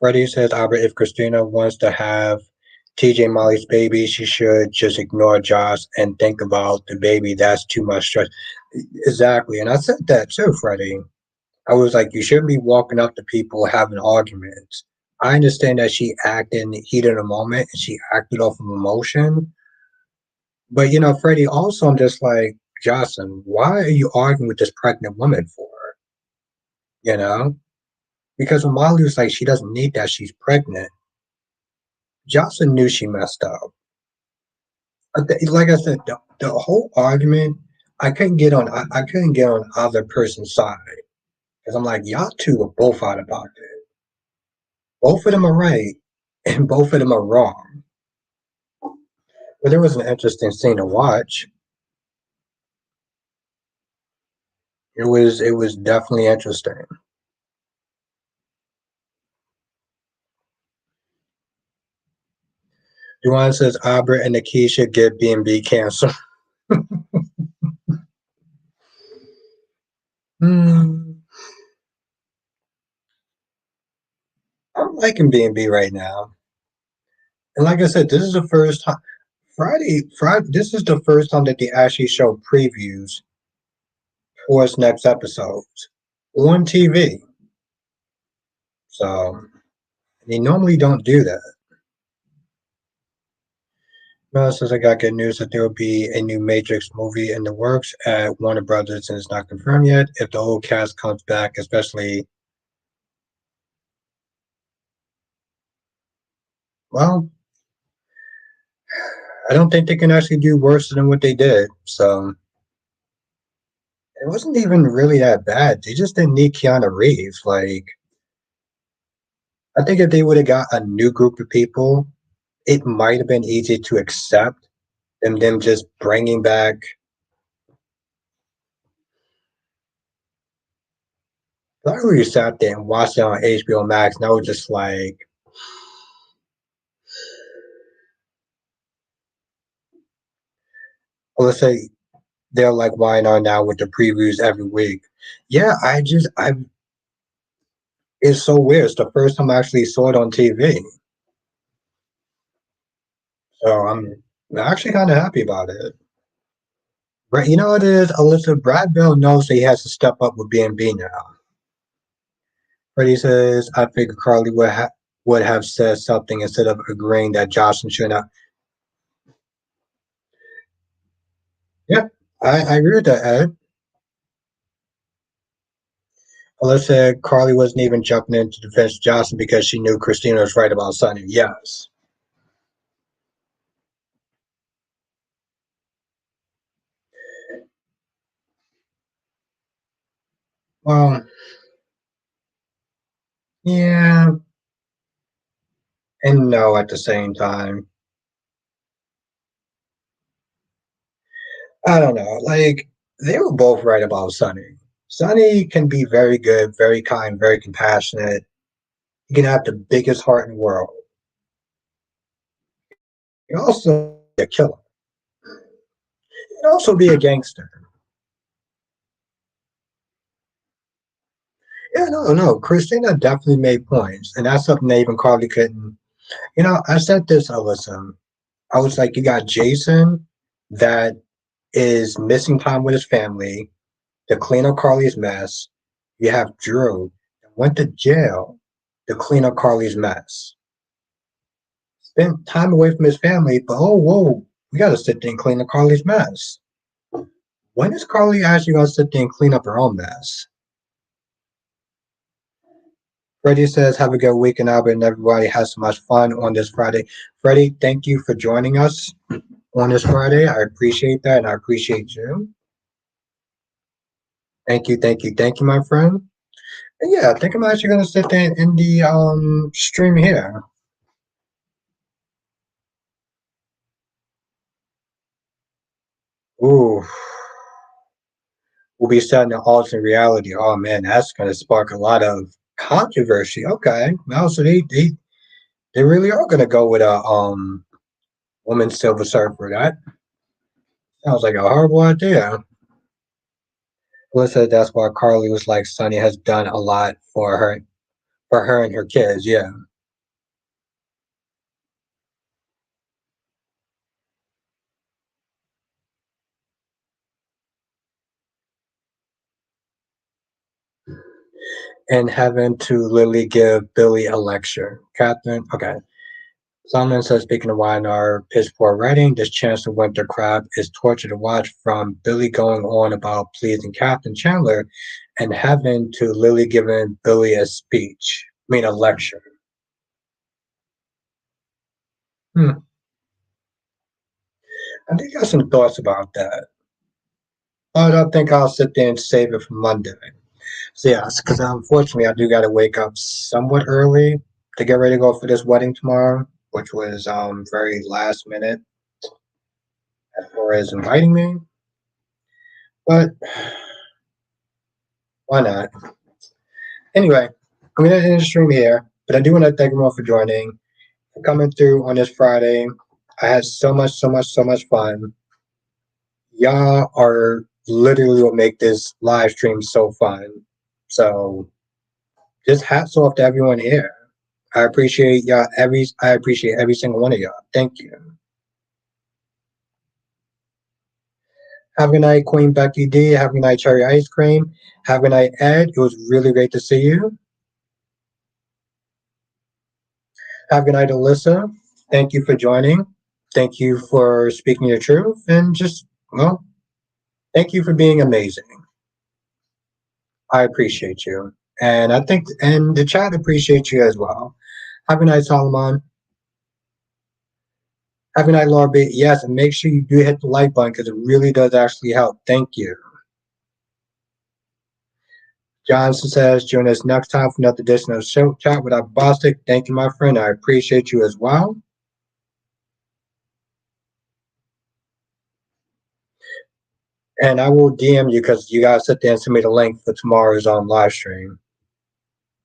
Freddie says, Albert, if Christina wants to have TJ Molly's baby, she should just ignore Josh and think about the baby. That's too much stress. Exactly. And I said that too, Freddie. I was like, you shouldn't be walking up to people having arguments. I understand that she acted in the heat of the moment and she acted off of emotion. But, Freddie, also, I'm just like, Jocelyn, why are you arguing with this pregnant woman for? You know? Because when Molly was like, she doesn't need that, she's pregnant, Jocelyn knew she messed up. Like I said, the whole argument, I couldn't get on either person's side. Because I'm like, y'all two are both out of pocket. Both of them are right, and both of them are wrong. But it was an interesting scene to watch. It was definitely interesting. Duane says Albert and Nikisha get B&B canceled. Hmm. I'm liking B&B right now. And like I said, this is the first time Friday. This is the first time that they actually show previews for its next episodes on TV. So they normally don't do that. Well, says I got good news that there will be a new Matrix movie in the works at Warner Brothers, and it's not confirmed yet. If the old cast comes back, especially, well, I don't think they can actually do worse than what they did. So it wasn't even really that bad. They just didn't need Keanu Reeves. Like, I think if they would have got a new group of people, it might have been easy to accept than them just bringing back. I really sat there and watched it on HBO Max, and I was just like, well, let's say they're like why not now with the previews every week. Yeah, it's so weird. It's the first time I actually saw it on TV, so I'm actually kind of happy about it. Right, you know what it is, Alyssa. Brad Bell knows that he has to step up with B&B now. Freddie says, "I figured Carly would have said something instead of agreeing that Jocelyn should not." Yeah, I agree with that, Ed. Alyssa said Carly wasn't even jumping in to defend Jocelyn because she knew Christina was right about Sonny. Yes. Well, yeah, and no at the same time. I don't know. Like they were both right about Sonny. Sonny can be very good, very kind, very compassionate. He can have the biggest heart in the world. He can also be a killer. He can also be a gangster. Yeah, no. Christina definitely made points, and that's something that even Carly couldn't. I said this, Alyssa. I was like, you got Jason that is missing time with his family to clean up Carly's mess. You have Drew that went to jail to clean up Carly's mess. Spent time away from his family, but oh, whoa, we got to sit there and clean up Carly's mess. When is Carly actually going to sit there and clean up her own mess? Freddie says, have a good weekend, Albert, and everybody has so much fun on this Friday. Freddie, thank you for joining us on this Friday. I appreciate that, and I appreciate you. Thank you, my friend. And yeah, I think I'm actually gonna sit there in the stream here. Ooh, we'll be setting the alternate reality. Oh man, that's gonna spark a lot of controversy. Okay, well, so they really are gonna go with a woman Silver Surfer. That sounds like a horrible idea. Melissa, that's why Carly was like, Sonny has done a lot for her and her kids. Yeah, and having to literally give Billy a lecture. Catherine, okay. Solomon says, speaking of YNR piss poor writing, this chance to winter crab is torture to watch from Billy going on about pleasing Captain Chandler and having to Lily giving Billy a speech. I mean, a lecture. Hmm. I think I got some thoughts about that. But I think I'll sit there and save it for Monday. So, yes, because unfortunately, I do got to wake up somewhat early to get ready to go for this wedding tomorrow, which was very last minute as far as inviting me. But why not? Anyway, I'm going to end the stream here, but I do want to thank everyone for joining, for coming through on this Friday. I had so much fun. Y'all are literally what make this live stream so fun. So just hats off to everyone here. I appreciate every single one of y'all. Thank you. Have a good night, Queen Becky D. Have a good night, Cherry Ice Cream. Have a good night, Ed. It was really great to see you. Have a good night, Alyssa. Thank you for joining. Thank you for speaking your truth. And just, well, thank you for being amazing. I appreciate you. And the chat appreciates you as well. Have a night, Solomon. Have a night, Laura B. Yes, and make sure you do hit the like button because it really does actually help. Thank you. Johnson says, join us next time for another edition of Show Chat with our Bostic. Thank you, my friend. I appreciate you as well. And I will DM you because you guys sit there and send me the link for tomorrow's live stream.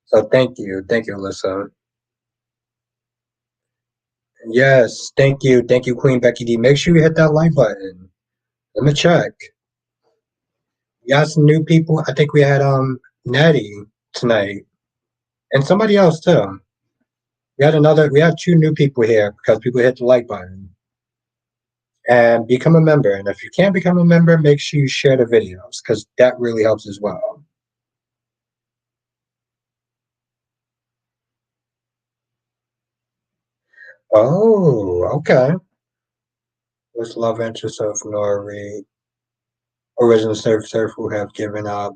So thank you. Thank you, Alyssa. Yes, thank you. Thank you, Queen Becky D. Make sure you hit that like button. Let me check. We got some new people. I think we had Natty tonight. And somebody else too. We have two new people here because people hit the like button. And become a member. And if you can't become a member, make sure you share the videos because that really helps as well. Oh, okay. What's love interest of Nori? Original surf who have given up.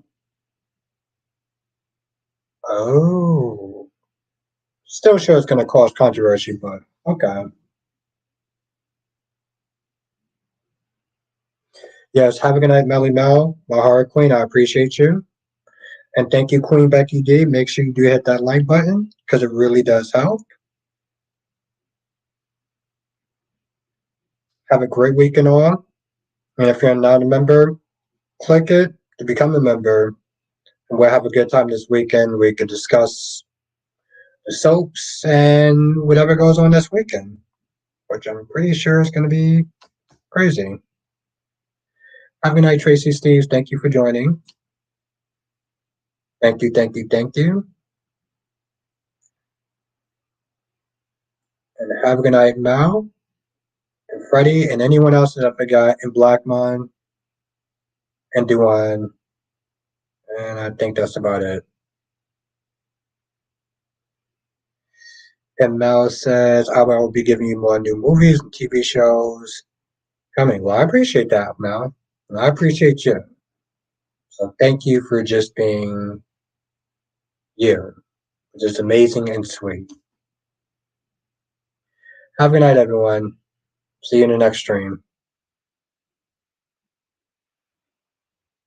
Oh. Still sure it's gonna cause controversy, but okay. Yes, have a good night, Melly Mel, my heart queen. I appreciate you. And thank you, Queen Becky D. Make sure you do hit that like button because it really does help. Have a great weekend all. And if you're not a member, click it to become a member. And we'll have a good time this weekend. We could discuss the soaps and whatever goes on this weekend, which I'm pretty sure is going to be crazy. Have a good night, Tracy Steves. Thank you for joining. Thank you, thank you, thank you. And have a good night, Mal and Freddie and anyone else that I forgot, and Blackmon and Duan. And I think that's about it. And Mel says, I will be giving you more new movies and TV shows coming. Well, I appreciate that, Mel. And I appreciate you. So thank you for just being you. Just amazing and sweet. Have a good night, everyone. See you in the next stream.